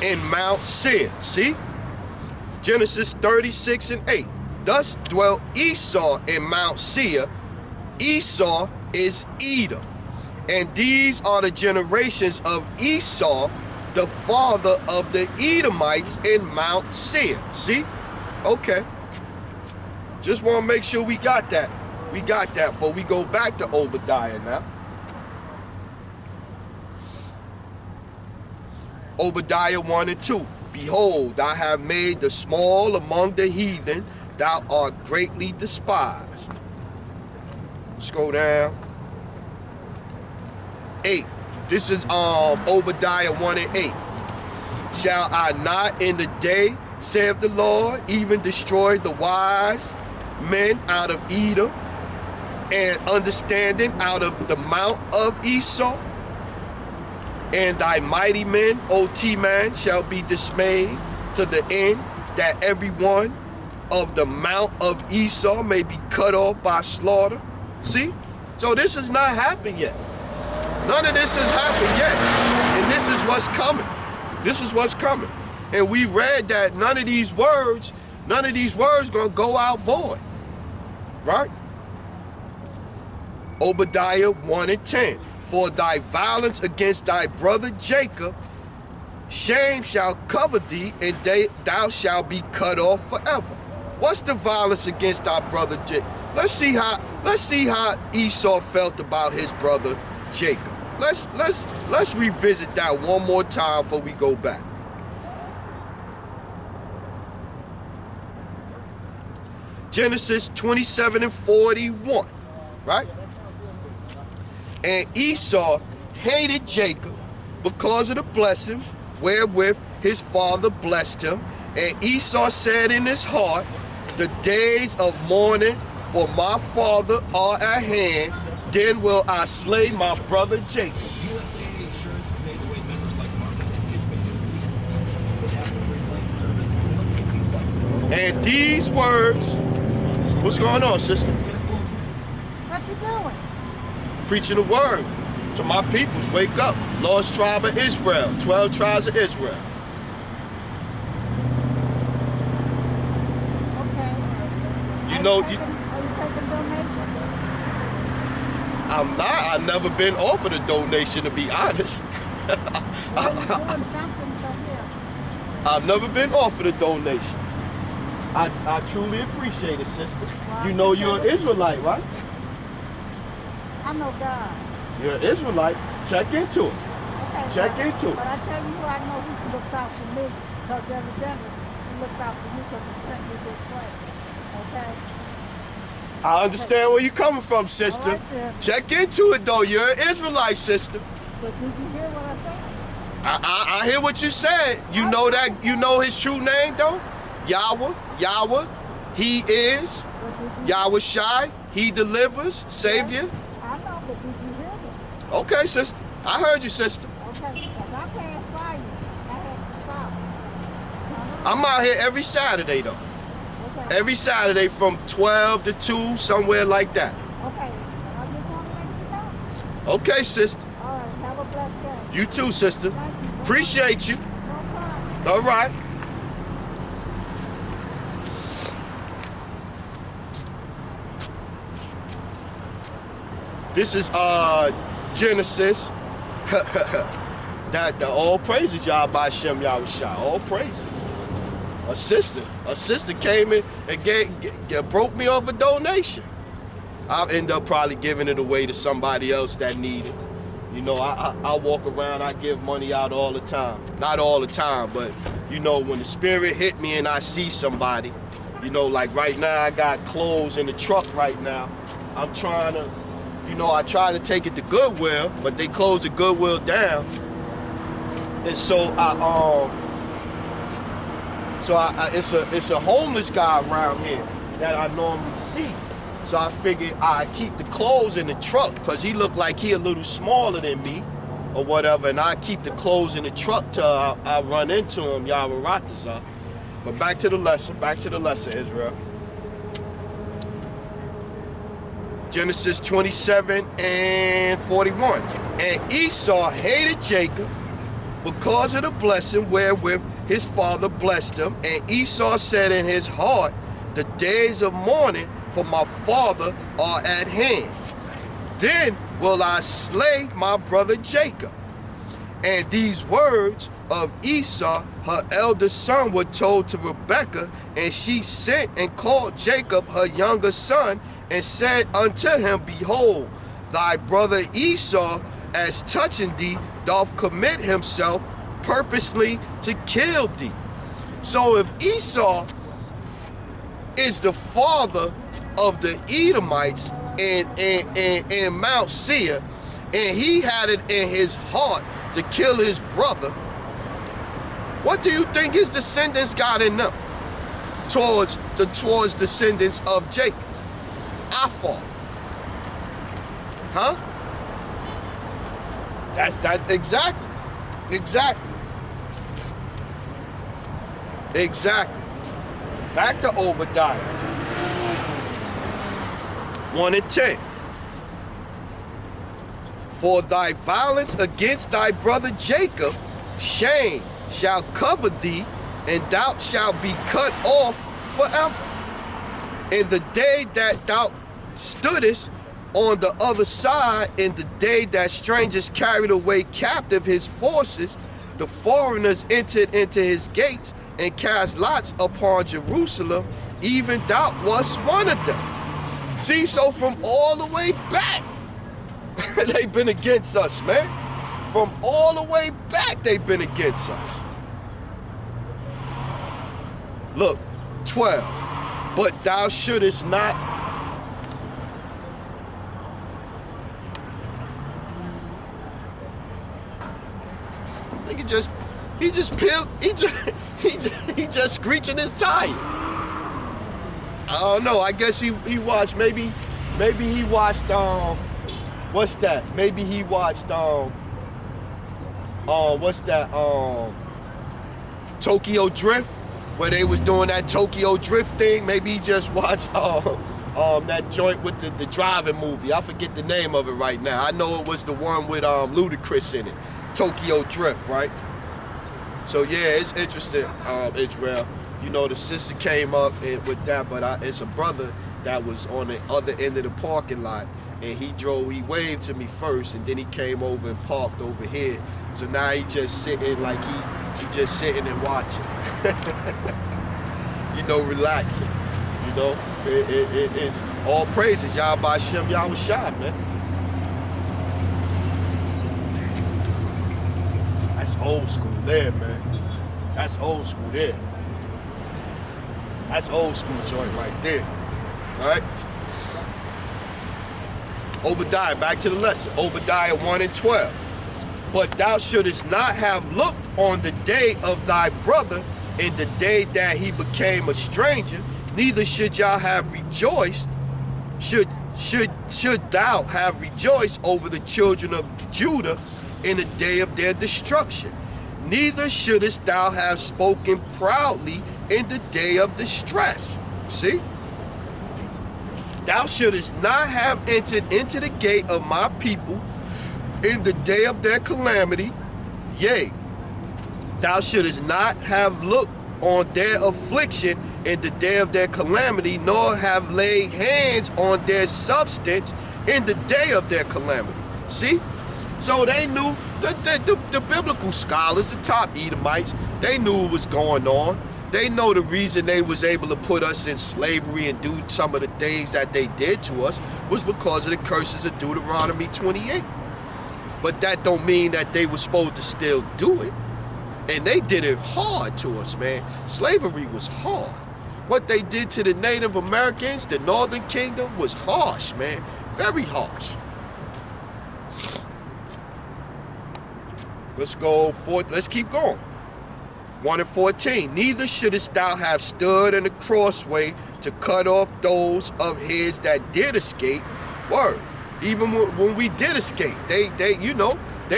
in Mount Seir. See? Genesis 36 and 8. Thus dwelt Esau in Mount Seir. Esau is Edom. And these are the generations of Esau, the father of the Edomites in Mount Seir. See? Okay. Just want to make sure we got that. We got that before we go back to Obadiah now. Obadiah 1 and 2. Behold, I have made the small among the heathen, thou art greatly despised. Let's go down. 8. This is Obadiah 1 and 8. Shall I not in the day, saith the Lord, even destroy the wise men out of Edom, and understanding out of the mount of Esau? And thy mighty men, O Teman, shall be dismayed to the end that every one of the mount of Esau may be cut off by slaughter. See? So this has not happened yet. None of this has happened yet. And this is what's coming. This is what's coming. And we read that none of these words gonna go out void. Right? Obadiah 1 and 10. For thy violence against thy brother Jacob, shame shall cover thee, and thou shalt be cut off forever. What's the violence against our brother Jacob? Let's see how Esau felt about his brother Jacob. Let's revisit that one more time before we go back. Genesis 27 and 41, right? And Esau hated Jacob because of the blessing wherewith his father blessed him. And Esau said in his heart, the days of mourning for my father are at hand, then will I slay my brother Jacob. And these words, what's going on, sister? What you doing? Preaching the word to my peoples. Wake up. Lost tribe of Israel. 12 tribes of Israel. Okay. You know, are you taking donations? I'm not. I've never been offered a donation, to be honest. Well, you're doing something, so here. I've never been offered a donation. I truly appreciate it, sister. Well, You know you're an Israelite, right? I know God. You're an Israelite. Check into it. Okay, Check into it. But I tell you, I know who looks out for me, because evidently he looks out for me because he sent me this way. Okay? I understand where you're coming from, sister. All right, then. Check into it, though. You're an Israelite, sister. But did you hear what I said? I hear what you said. You know that. You know his true name, though? Yahweh. He is. Yahweh Shai. He delivers. Savior. I know, but did you hear me? Okay, sister. I heard you, sister. Okay, because I passed by you. I had to stop. I'm out here every Saturday, though. Okay. Every Saturday from 12 to 2, somewhere like that. Okay. I just want to let you know. Okay, sister. All right, have a blessed day. You too, sister. Thank you. Appreciate you. No problem. All right. This is Genesis. That the all praises y'all by Shem Yahushua. All praises. A sister came in and broke me off a donation. I'll end up probably giving it away to somebody else that need it. You know, I walk around, I give money out all the time. Not all the time, but you know, when the spirit hit me and I see somebody, you know, like right now I got clothes in the truck right now. I'm trying to, you know, I tried to take it to Goodwill, but they closed the Goodwill down. And so it's a homeless guy around here that I normally see. So I figured I'd keep the clothes in the truck because he looked like he a little smaller than me or whatever, and I keep the clothes in the truck till I run into him, Yahweh Ratazah. But back to the lesson, Israel. Genesis 27 and 41. And Esau hated Jacob because of the blessing wherewith his father blessed him. And Esau said in his heart, the days of mourning for my father are at hand. then will I slay my brother Jacob. And these words of Esau, her eldest son, were told to Rebekah, and she sent and called Jacob, her younger son, and said unto him, Behold, thy brother Esau, as touching thee, doth commit himself purposely to kill thee. So if Esau is the father of the Edomites in Mount Seir, and he had it in his heart to kill his brother, what do you think his descendants got in them towards descendants of Jacob? Our father. Huh? That's exactly. Back to Obadiah 1 and 10. For thy violence against thy brother Jacob, shame shall cover thee, and thou shalt be cut off forever. In the day that thou stoodest on the other side, in the day that strangers carried away captive his forces, the foreigners entered into his gates and cast lots upon Jerusalem, even thou wast one of them. See, so from all the way back, they've been against us, man. From all the way back, they've been against us. Look, 12. But thou shouldest not. He just screeching his tires. I don't know. I guess he watched. Maybe he watched. What's that? Maybe he watched. What's that? Tokyo Drift, where they was doing that Tokyo Drift thing. Maybe he just watched that joint with the driving movie. I forget the name of it right now. I know it was the one with Ludacris in it. Tokyo Drift, right? So yeah, it's interesting, Israel. You know, the sister came up with that, but it's a brother that was on the other end of the parking lot, and he waved to me first, and then he came over and parked over here. So now he just sitting like he just sitting and watching. You know, relaxing. You know, it's all praises, Yahweh Shem Yahweh Shah, man. That's old school there, man. That's old school there. That's old school joint right there. All right? Obadiah, back to the lesson. Obadiah 1 and 12. But thou shouldest not have looked on the day of thy brother in the day that he became a stranger, neither should y'all have rejoiced, should thou have rejoiced over the children of Judah in the day of their destruction. Neither shouldest thou have spoken proudly in the day of distress. See? Thou shouldest not have entered into the gate of my people in the day of their calamity. Yea, thou shouldest not have looked on their affliction in the day of their calamity, nor have laid hands on their substance in the day of their calamity. See? So they knew, the biblical scholars, the top Edomites, they knew what was going on. They know the reason they was able to put us in slavery and do some of the things that they did to us was because of the curses of Deuteronomy 28. But that don't mean that they were supposed to still do it. And they did it hard to us, man. Slavery was hard. What they did to the Native Americans, the Northern Kingdom, was harsh, man. Very harsh. Let's keep going. 1 and 14. Neither shouldest thou have stood in the crossway to cut off those of his that did escape. Word. Even when we did escape, they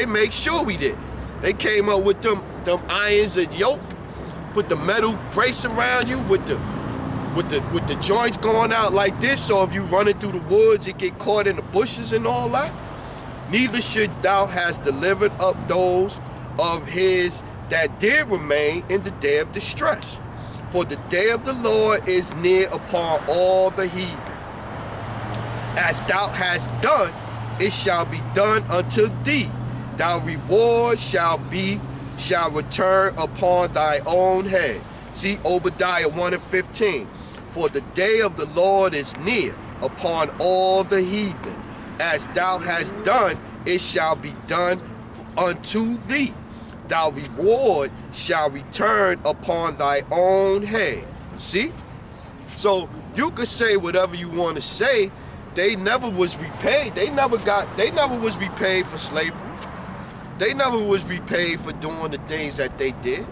made sure we did. They came up with them irons and yoke, put the metal brace around you with the joints going out like this, so if you running through the woods, it get caught in the bushes and all that. Neither should thou hast delivered up those of his that did remain in the day of distress. For the day of the Lord is near upon all the heathen. As thou hast done, it shall be done unto thee. Thy reward shall return upon thy own head. See Obadiah 1 and 15. For the day of the Lord is near upon all the heathen. As thou hast done, it shall be done unto thee. Thy reward shall return upon thy own head. See? So you could say whatever you want to say. They never was repaid. They never was repaid for slavery. They never was repaid for doing the things that they did.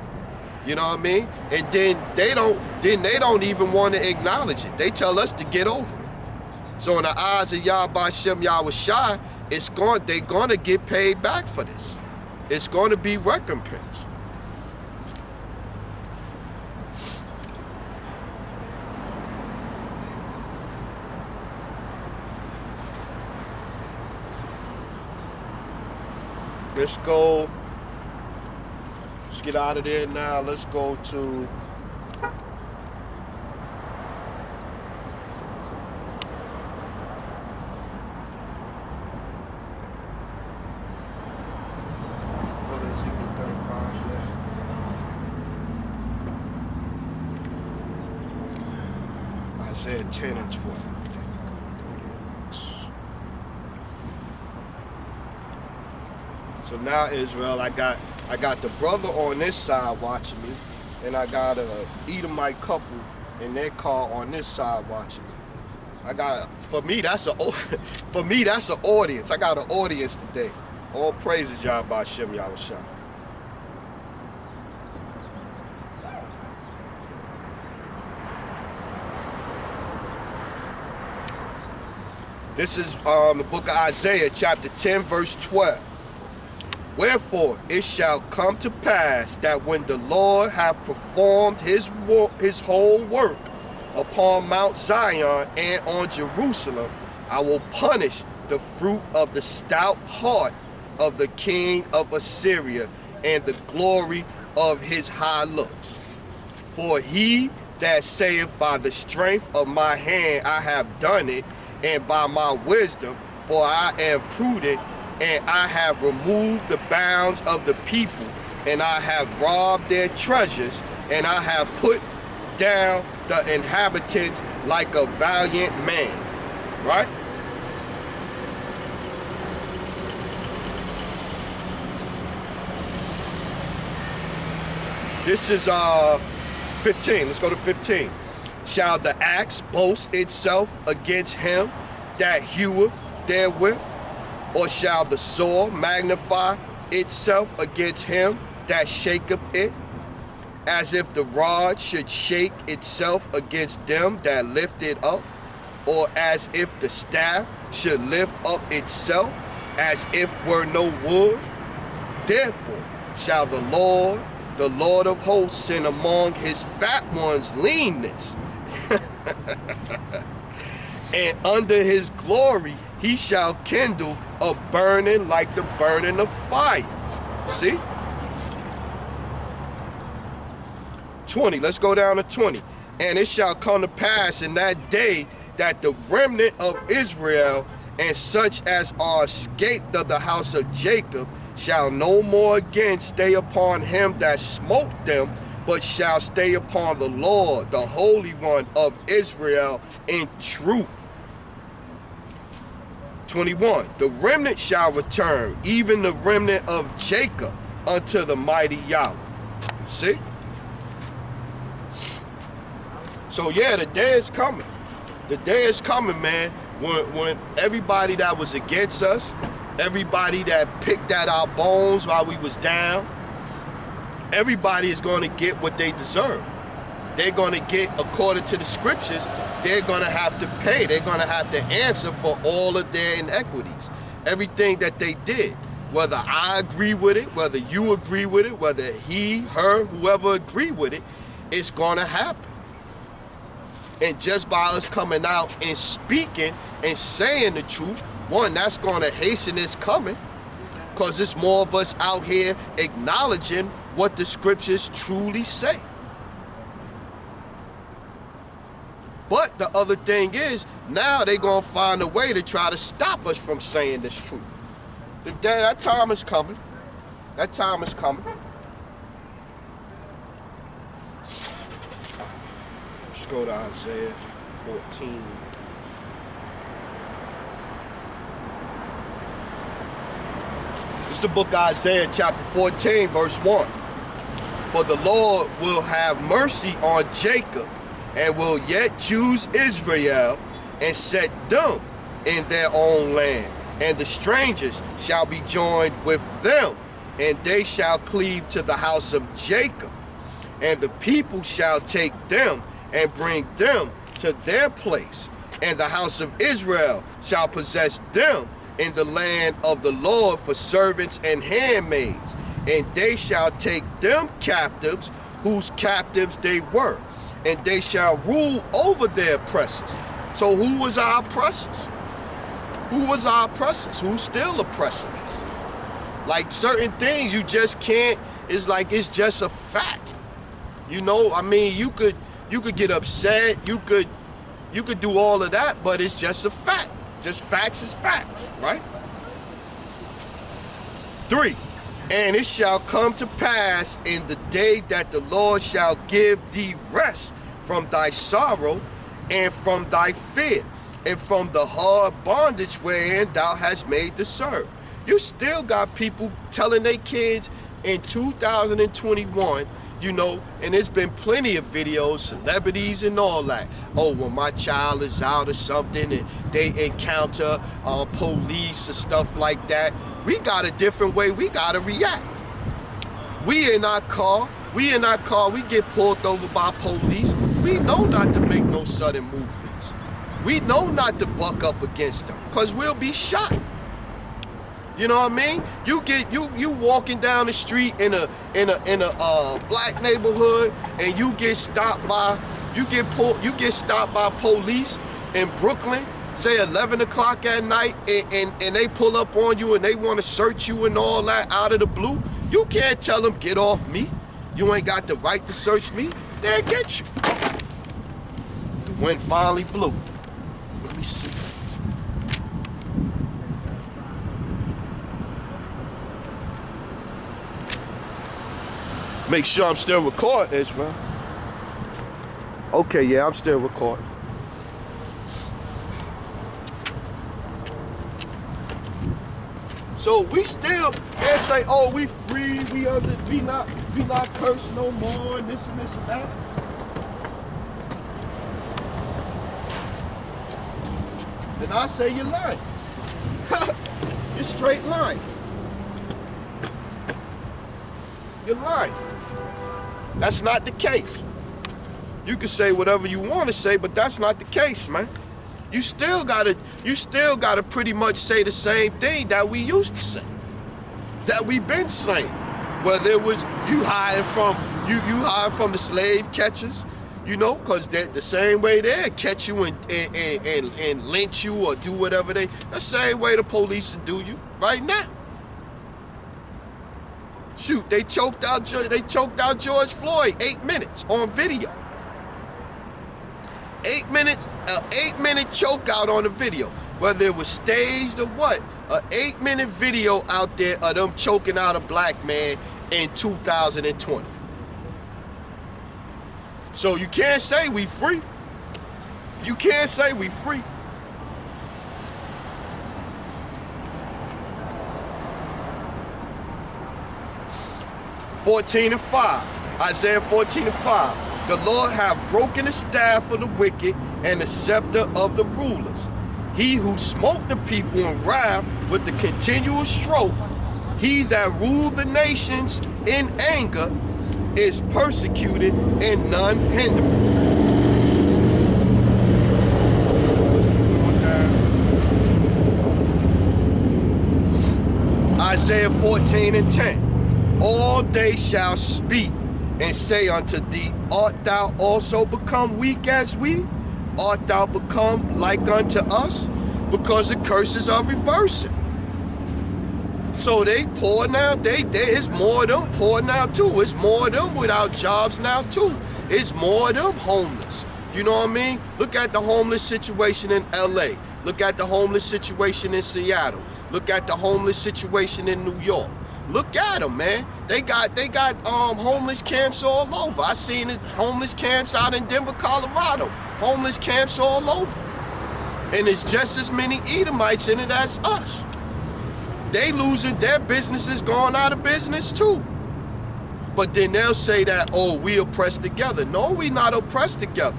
You know what I mean? And then they don't even want to acknowledge it. They tell us to get over it. So in the eyes of Yahweh Bashem Yahushai, they're gonna get paid back for this. It's gonna be recompense. Let's get out of there now. Let's go to Ezekiel 35. Isaiah 10 and 12. So now, Israel, I got the brother on this side watching me, and I got a Edomite couple in their car on this side watching me. For me that's an audience. I got an audience today. All praises Yahweh Bashem Yahushua. This is the book of Isaiah, chapter 10, verse 12. Wherefore it shall come to pass that when the Lord hath performed his whole work upon Mount Zion and on Jerusalem, I will punish the fruit of the stout heart of the king of Assyria and the glory of his high looks. For he that saith, by the strength of my hand I have done it, and by my wisdom, for I am prudent, and I have removed the bounds of the people, and I have robbed their treasures, and I have put down the inhabitants like a valiant man. Right? This is 15. Let's go to 15. Shall the axe boast itself against him that heweth therewith? Or shall the sword magnify itself against him that shaketh it? As if the rod should shake itself against them that lift it up? Or as if the staff should lift up itself, as if were no wood? Therefore shall the Lord of hosts, send among his fat ones leanness. And under his glory he shall kindle a burning like the burning of fire. See? 20. Let's go down to 20. And it shall come to pass in that day that the remnant of Israel and such as are escaped of the house of Jacob shall no more again stay upon him that smote them, but shall stay upon the Lord, the Holy One of Israel, in truth. 21. The remnant shall return, even the remnant of Jacob, unto the mighty Yahweh. See? So yeah, the day is coming. The day is coming, man, when everybody that was against us, everybody that picked at our bones while we was down, everybody is going to get what they deserve. They're going to get, according to the scriptures, they're going to have to pay. They're going to have to answer for all of their inequities. Everything that they did. Whether I agree with it, whether you agree with it, whether he, her, whoever agree with it, it's going to happen. And just by us coming out and speaking and saying the truth, one, that's going to hasten its coming, because it's more of us out here acknowledging what the scriptures truly say. But the other thing is, now they're going to find a way to try to stop us from saying this truth. That time is coming. That time is coming. Let's go to Isaiah 14. It's the book of Isaiah chapter 14, verse 1. For the Lord will have mercy on Jacob, and will yet choose Israel, and set them in their own land. And the strangers shall be joined with them, and they shall cleave to the house of Jacob. And the people shall take them, and bring them to their place. And the house of Israel shall possess them in the land of the Lord for servants and handmaids. And they shall take them captives, whose captives they were. And they shall rule over their oppressors. So who was our oppressors? Who was our oppressors? Who's still oppressing us? Like certain things you just can't, it's like it's just a fact. You know, I mean, you could get upset, you could do all of that, but it's just a fact. Just facts is facts, right? 3. And it shall come to pass in the day that the Lord shall give thee rest from thy sorrow and from thy fear and from the hard bondage wherein thou hast made to serve. You still got people telling their kids in 2021, you know, and there's been plenty of videos, celebrities and all that. Oh, when my child is out or something and they encounter police or stuff like that, we got a different way we got to react. We in our car, we get pulled over by police. We know not to make no sudden movements. We know not to buck up against them, because we'll be shot. You know what I mean? You walking down the street in a black neighborhood, and you get stopped by police in Brooklyn, say 11 o'clock at night, and they pull up on you and they want to search you and all that out of the blue. You can't tell them, get off me. You ain't got the right to search me. They'll get you. The wind finally blew. Let me see. Make sure I'm still recording, Israel. Okay, yeah, I'm still recording. So we still can't say, oh, we free, we not cursed no more, and this and that. Then I say you're lying. You're straight lying. You're lying. That's not the case. You can say whatever you want to say, but that's not the case, man. You still gotta pretty much say the same thing that we used to say, that we've been saying. Whether it was you hide from the slave catchers, you know, because the same way they catch you and lynch you or do whatever the same way the police do you right now. Shoot, they choked out George Floyd 8 minutes on video. 8 minutes, an 8-minute choke out on the video, whether it was staged or what. An 8-minute video out there of them choking out a black man in 2020. So you can't say we free. You can't say we free. Isaiah 14:5. The Lord hath broken the staff of the wicked and the scepter of the rulers. He who smote the people in wrath with the continual stroke, he that ruled the nations in anger, is persecuted and none hindered. Let's keep going down. Isaiah 14:10. All they shall speak and say unto thee, art thou also become weak as we? Art thou become like unto us? Because the curses are reversing. So they poor now. It's more of them poor now too. It's more of them without jobs now too. It's more of them homeless. You know what I mean? Look at the homeless situation in LA. Look at the homeless situation in Seattle. Look at the homeless situation in New York. Look at them, man. They got homeless camps all over. I seen it, homeless camps out in Denver, Colorado. Homeless camps all over. And it's just as many Edomites in it as us. They losing, their businesses going out of business too. But then they'll say that, oh, we oppressed together. No, we not oppressed together.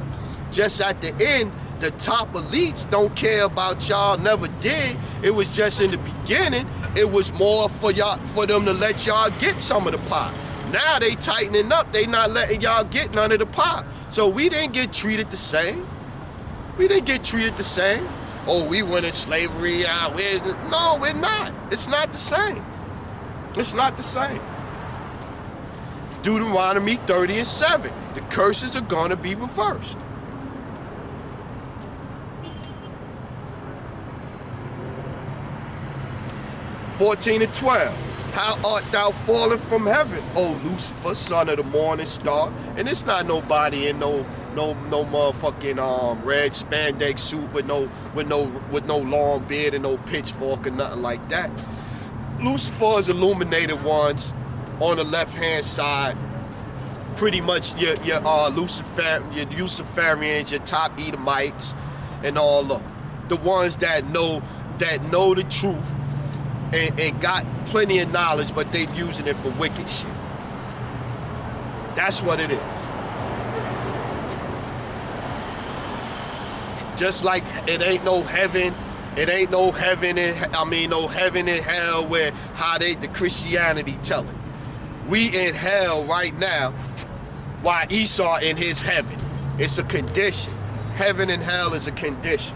Just at the end, the top elites don't care about y'all, never did. It was just in the beginning, it was more for y'all, for them to let y'all get some of the pie. Now they tightening up, they not letting y'all get none of the pie. So we didn't get treated the same. We didn't get treated the same. Oh, we went in slavery. No, we're not. It's not the same. It's not the same. Deuteronomy 30:7. The curses are going to be reversed. (14 and 12). How art thou fallen from heaven, O Lucifer, son of the morning star? And it's not nobody in no motherfucking red spandex suit with no long beard and no pitchfork or nothing like that. Lucifer is illuminated ones on the left hand side. Pretty much your Luciferians, your top Edomites, and all of them. The ones that know the truth and got plenty of knowledge, but they're using it for wicked shit. That's what it is. Just like it ain't no heaven no heaven in hell where how the Christianity tell it. We in hell right now while Esau in his heaven. It's a condition. Heaven and hell is a condition.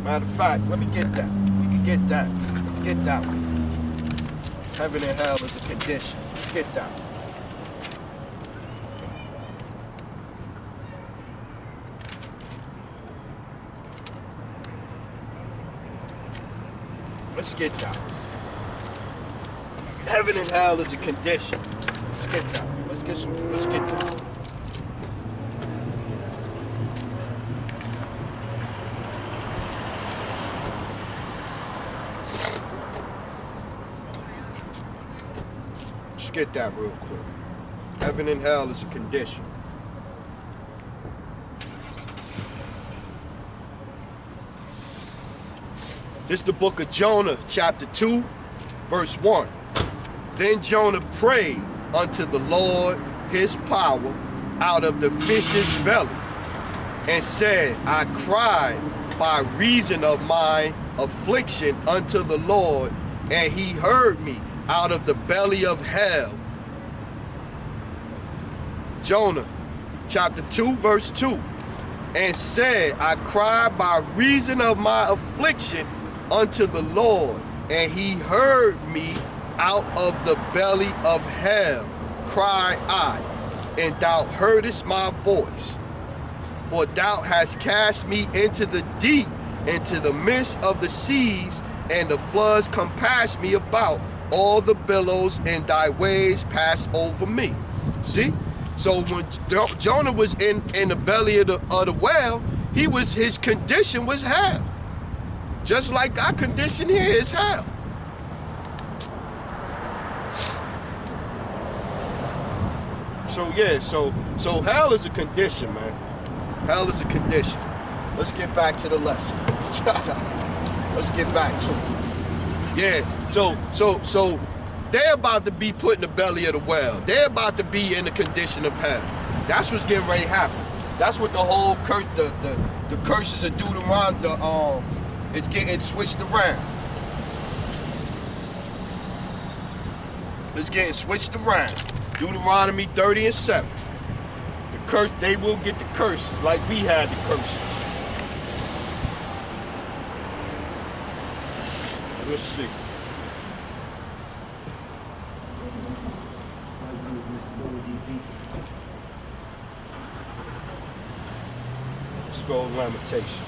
Matter of fact, let me get that. We can get that. Let's get that one. Heaven and hell is a condition. Let's get that one. Let's get that one. Heaven and hell is a condition. Let's get that one. Let's get that one. Get that real quick. Heaven and hell is a condition. This is the book of Jonah, chapter 2, verse 1. Then Jonah prayed unto the Lord his power out of the fish's belly, and said, I cried by reason of my affliction unto the Lord, and he heard me out of the belly of hell. Jonah chapter 2 verse 2. And said, I cried by reason of my affliction unto the Lord, and he heard me out of the belly of hell, cried I, and thou heardest my voice. For thou hast cast me into the deep, into the midst of the seas, and the floods compassed me about. All the billows and thy waves pass over me. See? So when Jonah was in the belly of the whale, his condition was hell. Just like our condition here is hell. So yeah, so hell is a condition, man. Hell is a condition. Let's get back to the lesson. Let's get back to it. Yeah, so they're about to be put in the belly of the whale. They're about to be in the condition of hell. That's what's getting ready to happen. That's what the whole curse, the curses of Deuteronomy, it's getting switched around. It's getting switched around. Deuteronomy 30:7. The curse, they will get the curses like we had the curses. Let's see. Scroll limitation.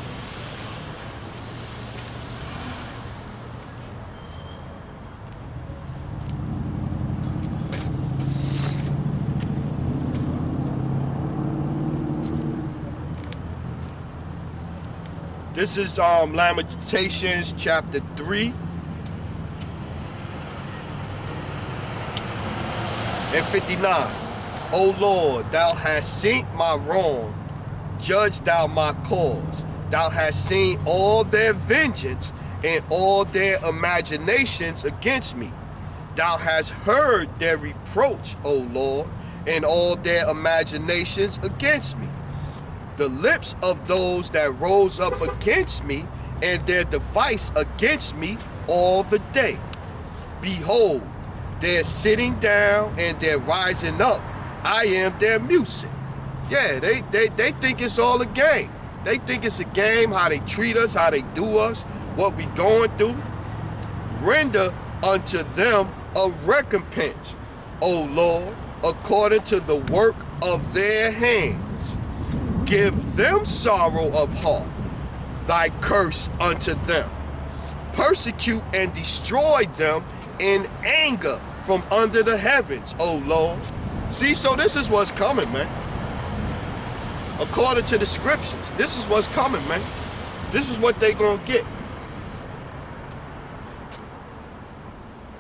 This is Lamentations chapter 3 and 59. O Lord, thou hast seen my wrong, judge thou my cause. Thou hast seen all their vengeance and all their imaginations against me. Thou hast heard their reproach, O Lord, and all their imaginations against me. The lips of those that rose up against me, and their device against me all the day. Behold, they're sitting down and they're rising up. I am their music. Yeah, they think it's all a game. They think it's a game, how they treat us, how they do us, what we going through. Render unto them a recompense, O Lord, according to the work of their hands. Give them sorrow of heart, thy curse unto them. Persecute and destroy them in anger from under the heavens, O Lord. See, so this is what's coming, man. According to the scriptures, this is what's coming, man. This is what they gonna get.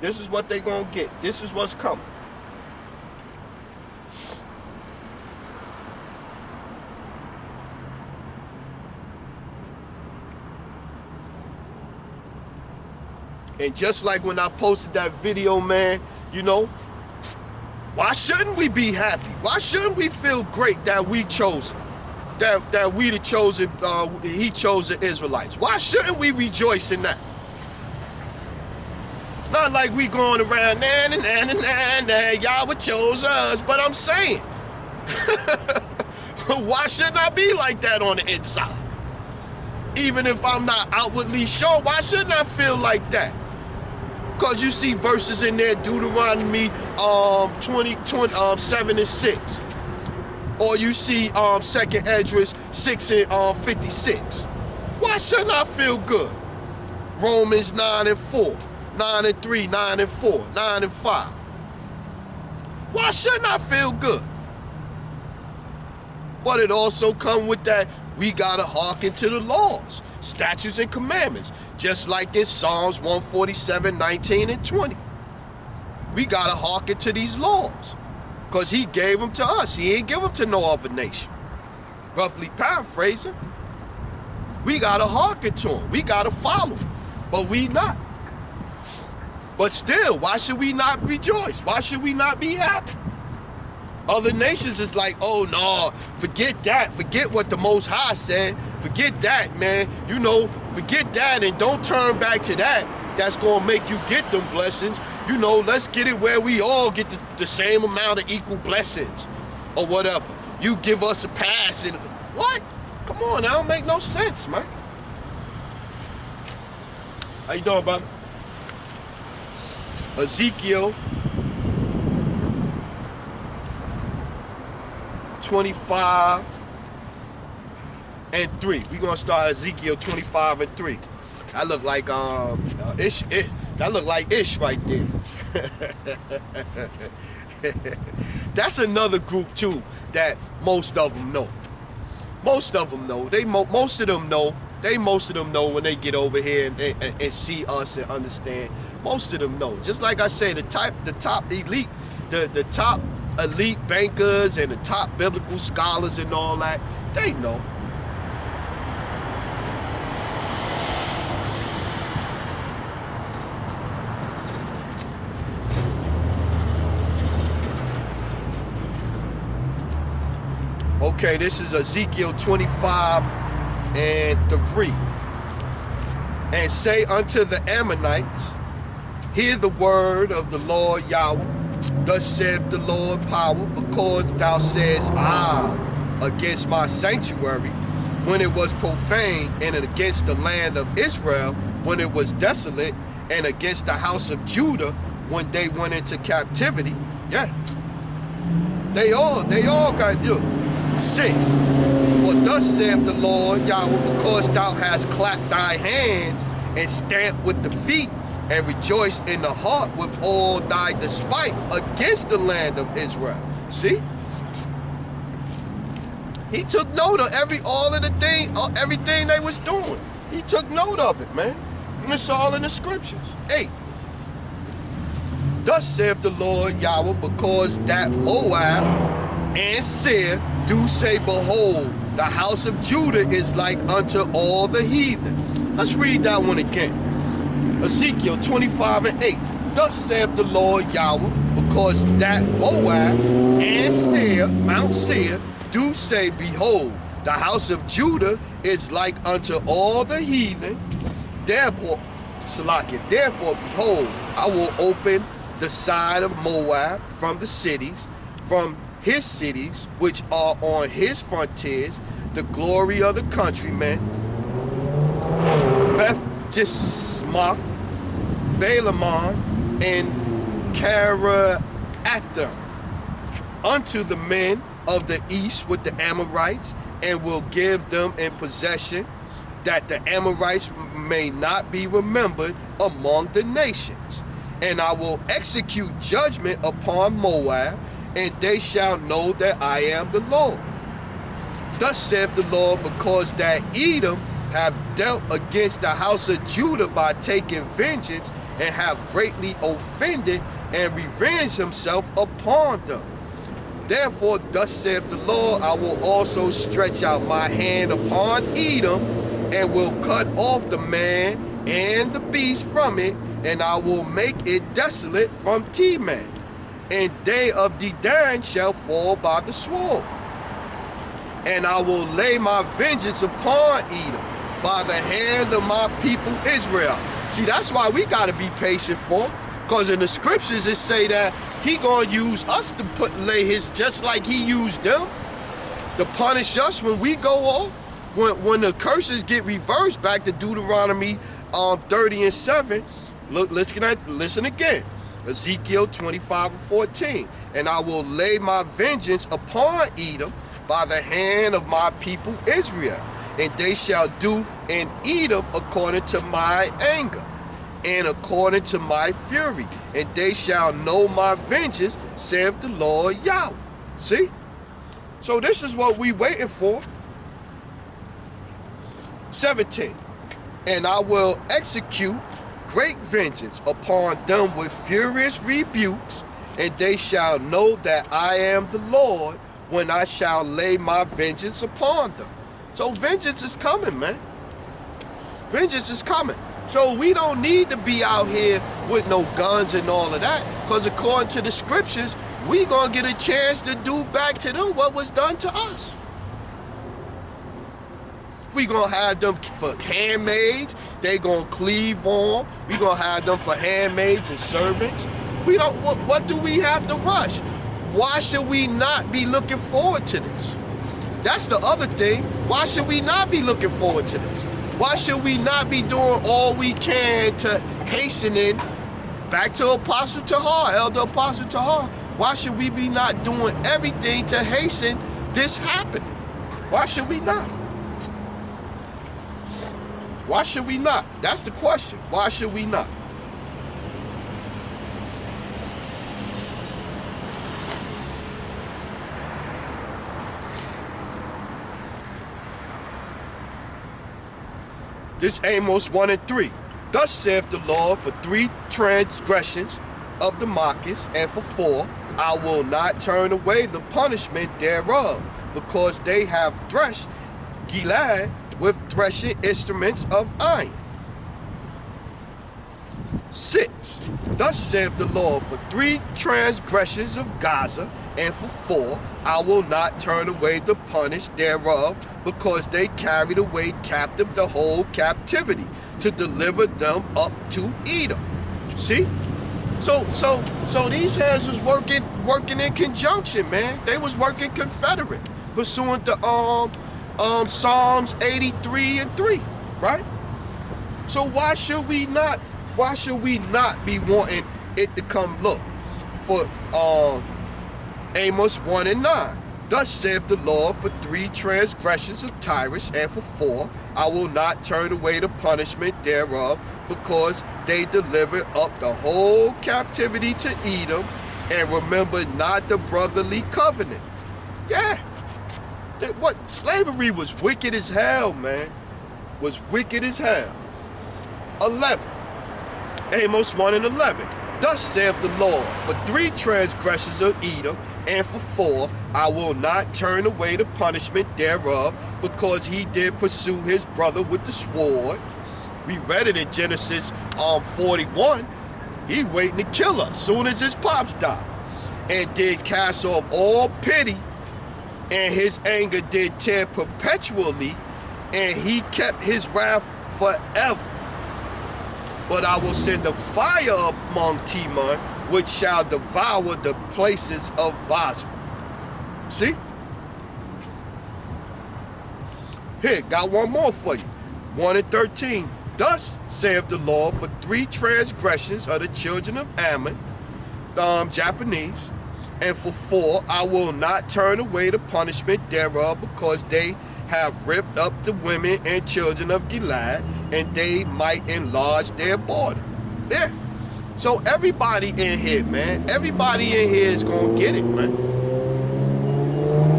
This is what they gonna get. This is what's coming. And just like when I posted that video, man, you know, why shouldn't we be happy? Why shouldn't we feel great that we chosen? That we the chosen, he chose the Israelites. Why shouldn't we rejoice in that? Not like we going around, Yahweh chose us, but I'm saying, why shouldn't I be like that on the inside? Even if I'm not outwardly sure, why shouldn't I feel like that? Because you see verses in there, Deuteronomy 7 and 6. Or you see 2nd Esdras 6 and 56. Why shouldn't I feel good? Romans 9 and 4, 9 and 3, 9 and 4, 9 and 5. Why shouldn't I feel good? But it also comes with that we gotta hearken to the laws, statutes, and commandments, just like in Psalms 147, 19 and 20. We gotta hearken to these laws, because he gave them to us. He ain't give them to no other nation. Roughly paraphrasing. We gotta hearken to him. We gotta follow him. But we not. But still, why should we not rejoice? Why should we not be happy? Other nations is like, oh no, forget that. Forget what the Most High said. Forget that, man. You know, forget that and don't turn back to that. That's gonna make you get them blessings. You know, let's get it where we all get the same amount of equal blessings or whatever. You give us a pass and what? Come on, that don't make no sense, man. How you doing, brother? Ezekiel 25 and 3. We're gonna start Ezekiel 25 and 3. That look like Ish. That look like Ish right there. That's another group too that most of them know. Most of them know. Most of them know. Most of them know when they get over here and see us and understand. Most of them know. Just like I say, the top elite, the top elite bankers and the top biblical scholars and all that, they know. Okay, this is Ezekiel 25 and 3. And say unto the Ammonites, hear the word of the Lord Yahweh. Thus saith the Lord power, because thou saidst, against my sanctuary, when it was profane, and against the land of Israel, when it was desolate, and against the house of Judah, when they went into captivity. Yeah. They all got you. 6. For thus saith the Lord Yahweh, because thou hast clapped thy hands and stamped with the feet and rejoiced in the heart with all thy despite against the land of Israel. See? He took note of everything they was doing. He took note of it, man. And it's all in the scriptures. 8. Thus saith the Lord Yahweh, because that Moab and Seir do say, behold, the house of Judah is like unto all the heathen. Let's read that one again. Ezekiel 25 and 8. Thus saith the Lord Yahweh, because that Moab and Seir, Mount Seir, do say, behold, the house of Judah is like unto all the heathen. Therefore, behold, I will open the side of Moab from the cities, from his cities, which are on his frontiers, the glory of the countrymen, Beth Jismoth, Baalamon, and Karathim, unto the men of the east with the Amorites, and will give them in possession, that the Amorites may not be remembered among the nations. And I will execute judgment upon Moab, and they shall know that I am the Lord. Thus saith the Lord, because that Edom have dealt against the house of Judah by taking vengeance, and have greatly offended and revenged himself upon them. Therefore, thus saith the Lord, I will also stretch out my hand upon Edom, and will cut off the man and the beast from it, and I will make it desolate from Teman, and they of Dedan shall fall by the sword. And I will lay my vengeance upon Edom by the hand of my people Israel. See, that's why we got to be patient for, because in the scriptures it say that he gonna use us to lay his, just like he used them to punish us when we go off, when the curses get reversed. Back to Deuteronomy 30 and 7. Look, listen again. Ezekiel 25 and 14. And I will lay my vengeance upon Edom by the hand of my people Israel, and they shall do in Edom according to my anger and according to my fury, and they shall know my vengeance, saith the Lord Yahweh. See? So this is what we waiting for. 17. And I will execute great vengeance upon them with furious rebukes, and they shall know that I am the Lord when I shall lay my vengeance upon them. So vengeance is coming, man. Vengeance is coming. So we don't need to be out here with no guns and all of that, because according to the scriptures, we gonna get a chance to do back to them what was done to us. We gonna have them for handmaids. They gonna cleave on. We gonna have them for handmaids and servants. We don't. What do we have to rush? Why should we not be looking forward to this? That's the other thing. Why should we not be looking forward to this? Why should we not be doing all we can to hasten in? Back to Apostle Tahar, Elder Apostle Tahar. Why should we be not doing everything to hasten this happening? Why should we not? Why should we not? That's the question. Why should we not? This Amos 1 and 3. Thus saith the Lord, for 3 transgressions of the mockers, and for 4, I will not turn away the punishment thereof, because they have threshed Gilead with threshing instruments of iron. 6. Thus saith the Lord, for 3 transgressions of Gaza, and for 4, I will not turn away the punish thereof, because they carried away captive the whole captivity, to deliver them up to Edom. See? So these hands was working in conjunction, man. They was working confederate, pursuant to Psalms 83 and 3, right? So why should we not be wanting it to come? Look, for Amos 1 and 9. Thus saith the Lord, for 3 transgressions of Tyrus, and for 4, I will not turn away the punishment thereof, because they delivered up the whole captivity to Edom, and remember not the brotherly covenant. Yeah. What? Slavery was wicked as hell, man. Was wicked as hell. 11. Amos 1 and 11. Thus saith the Lord, for 3 transgressions of Edom, and for 4, I will not turn away the punishment thereof, because he did pursue his brother with the sword. We read it in Genesis 41. He waiting to kill us soon as his pops died. And did cast off all pity, and his anger did tear perpetually, and he kept his wrath forever. But I will send a fire among Teman, which shall devour the places of Bosra. See? Here, got one more for you. 1 and 13. Thus saith the Lord, for 3 transgressions of the children of Ammon, Japanese, and for 4, I will not turn away the punishment thereof, because they have ripped up the women and children of Gilead, and they might enlarge their border. There. So everybody in here, man, everybody in here is going to get it, man.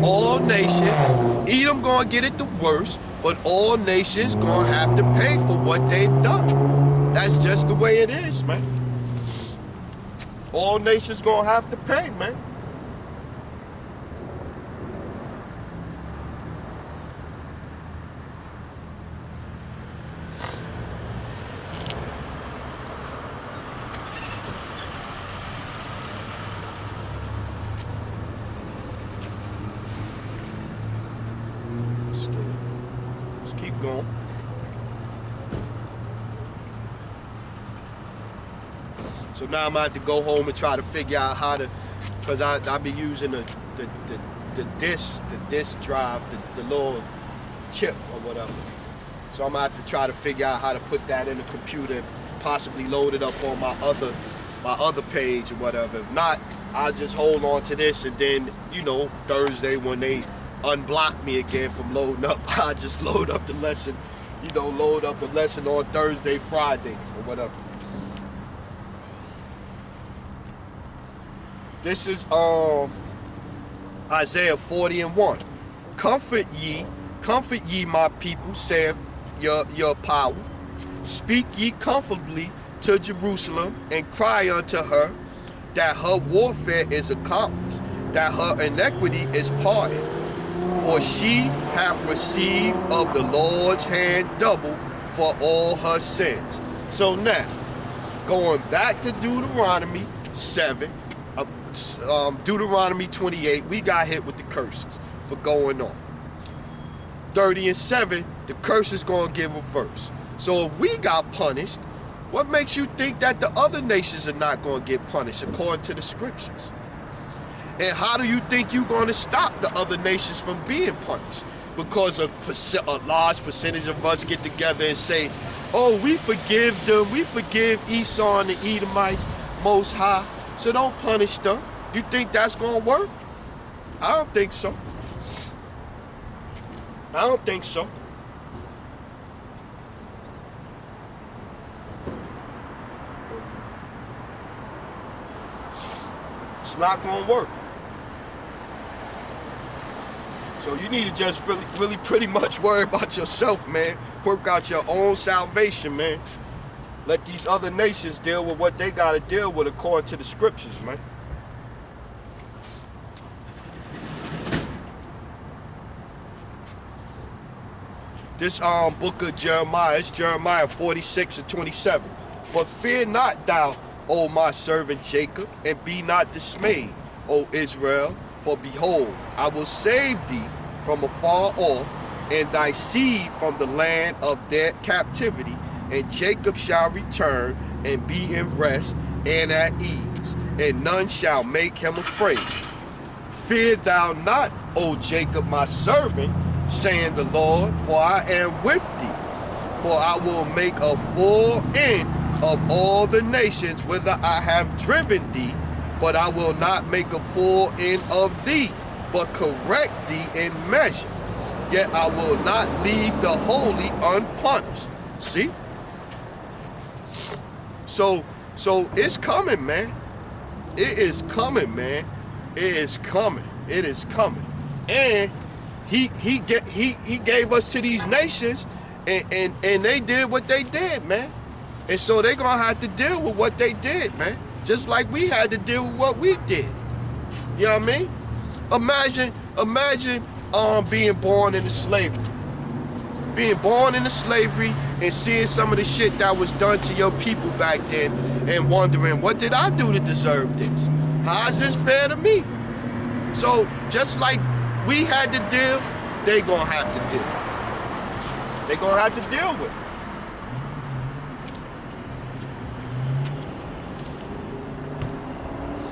All nations, Edom going to get it the worst, but all nations going to have to pay for what they've done. That's just the way it is, man. All nations going to have to pay, man. Going. So now I'm gonna have to go home and try to figure out how to, because I've been using the disk drive, the little chip or whatever. So I'm gonna have to try to figure out how to put that in the computer and possibly load it up on my other page or whatever. If not, I'll just hold on to this, and then, you know, Thursday when they unblock me again from loading up, I just load up the lesson, you know, load up the lesson on Thursday, Friday, or whatever. This is Isaiah 40 and 1. Comfort ye my people, saith your power. Speak ye comfortably to Jerusalem, and cry unto her that her warfare is accomplished, that her iniquity is pardoned. For she hath received of the Lord's hand double for all her sins. So now, going back to Deuteronomy 7, Deuteronomy 28, we got hit with the curses for going on. 30 and 7, the curse is going to get reversed. So if we got punished, what makes you think that the other nations are not going to get punished according to the scriptures? And how do you think you're going to stop the other nations from being punished? Because a large percentage of us get together and say, oh, we forgive them, we forgive Esau and the Edomites, Most High, so don't punish them. You think that's going to work? I don't think so. I don't think so. It's not going to work. So you need to just really pretty much worry about yourself, man. Work out your own salvation, man. Let these other nations deal with what they got to deal with according to the scriptures, man. This book of Jeremiah, it's Jeremiah 46 and 27. But fear not thou, O my servant Jacob, and be not dismayed, O Israel. For behold, I will save thee from afar off, and thy seed from the land of their captivity. And Jacob shall return, and be in rest, and at ease, and none shall make him afraid. Fear thou not, O Jacob, my servant, saying the Lord, for I am with thee. For I will make a full end of all the nations whither I have driven thee, but I will not make a full end of thee, but correct thee in measure. Yet I will not leave the holy unpunished. See? So it's coming, man. It is coming, man. It is coming. It is coming. And he gave us to these nations, and they did what they did, man. And so they're gonna have to deal with what they did, man. Just like we had to deal with what we did. You know what I mean? Imagine being born into slavery. Being born into slavery and seeing some of the shit that was done to your people back then and wondering, what did I do to deserve this? How is this fair to me? So just like we had to deal, they gonna have to deal. They gonna have to deal with it.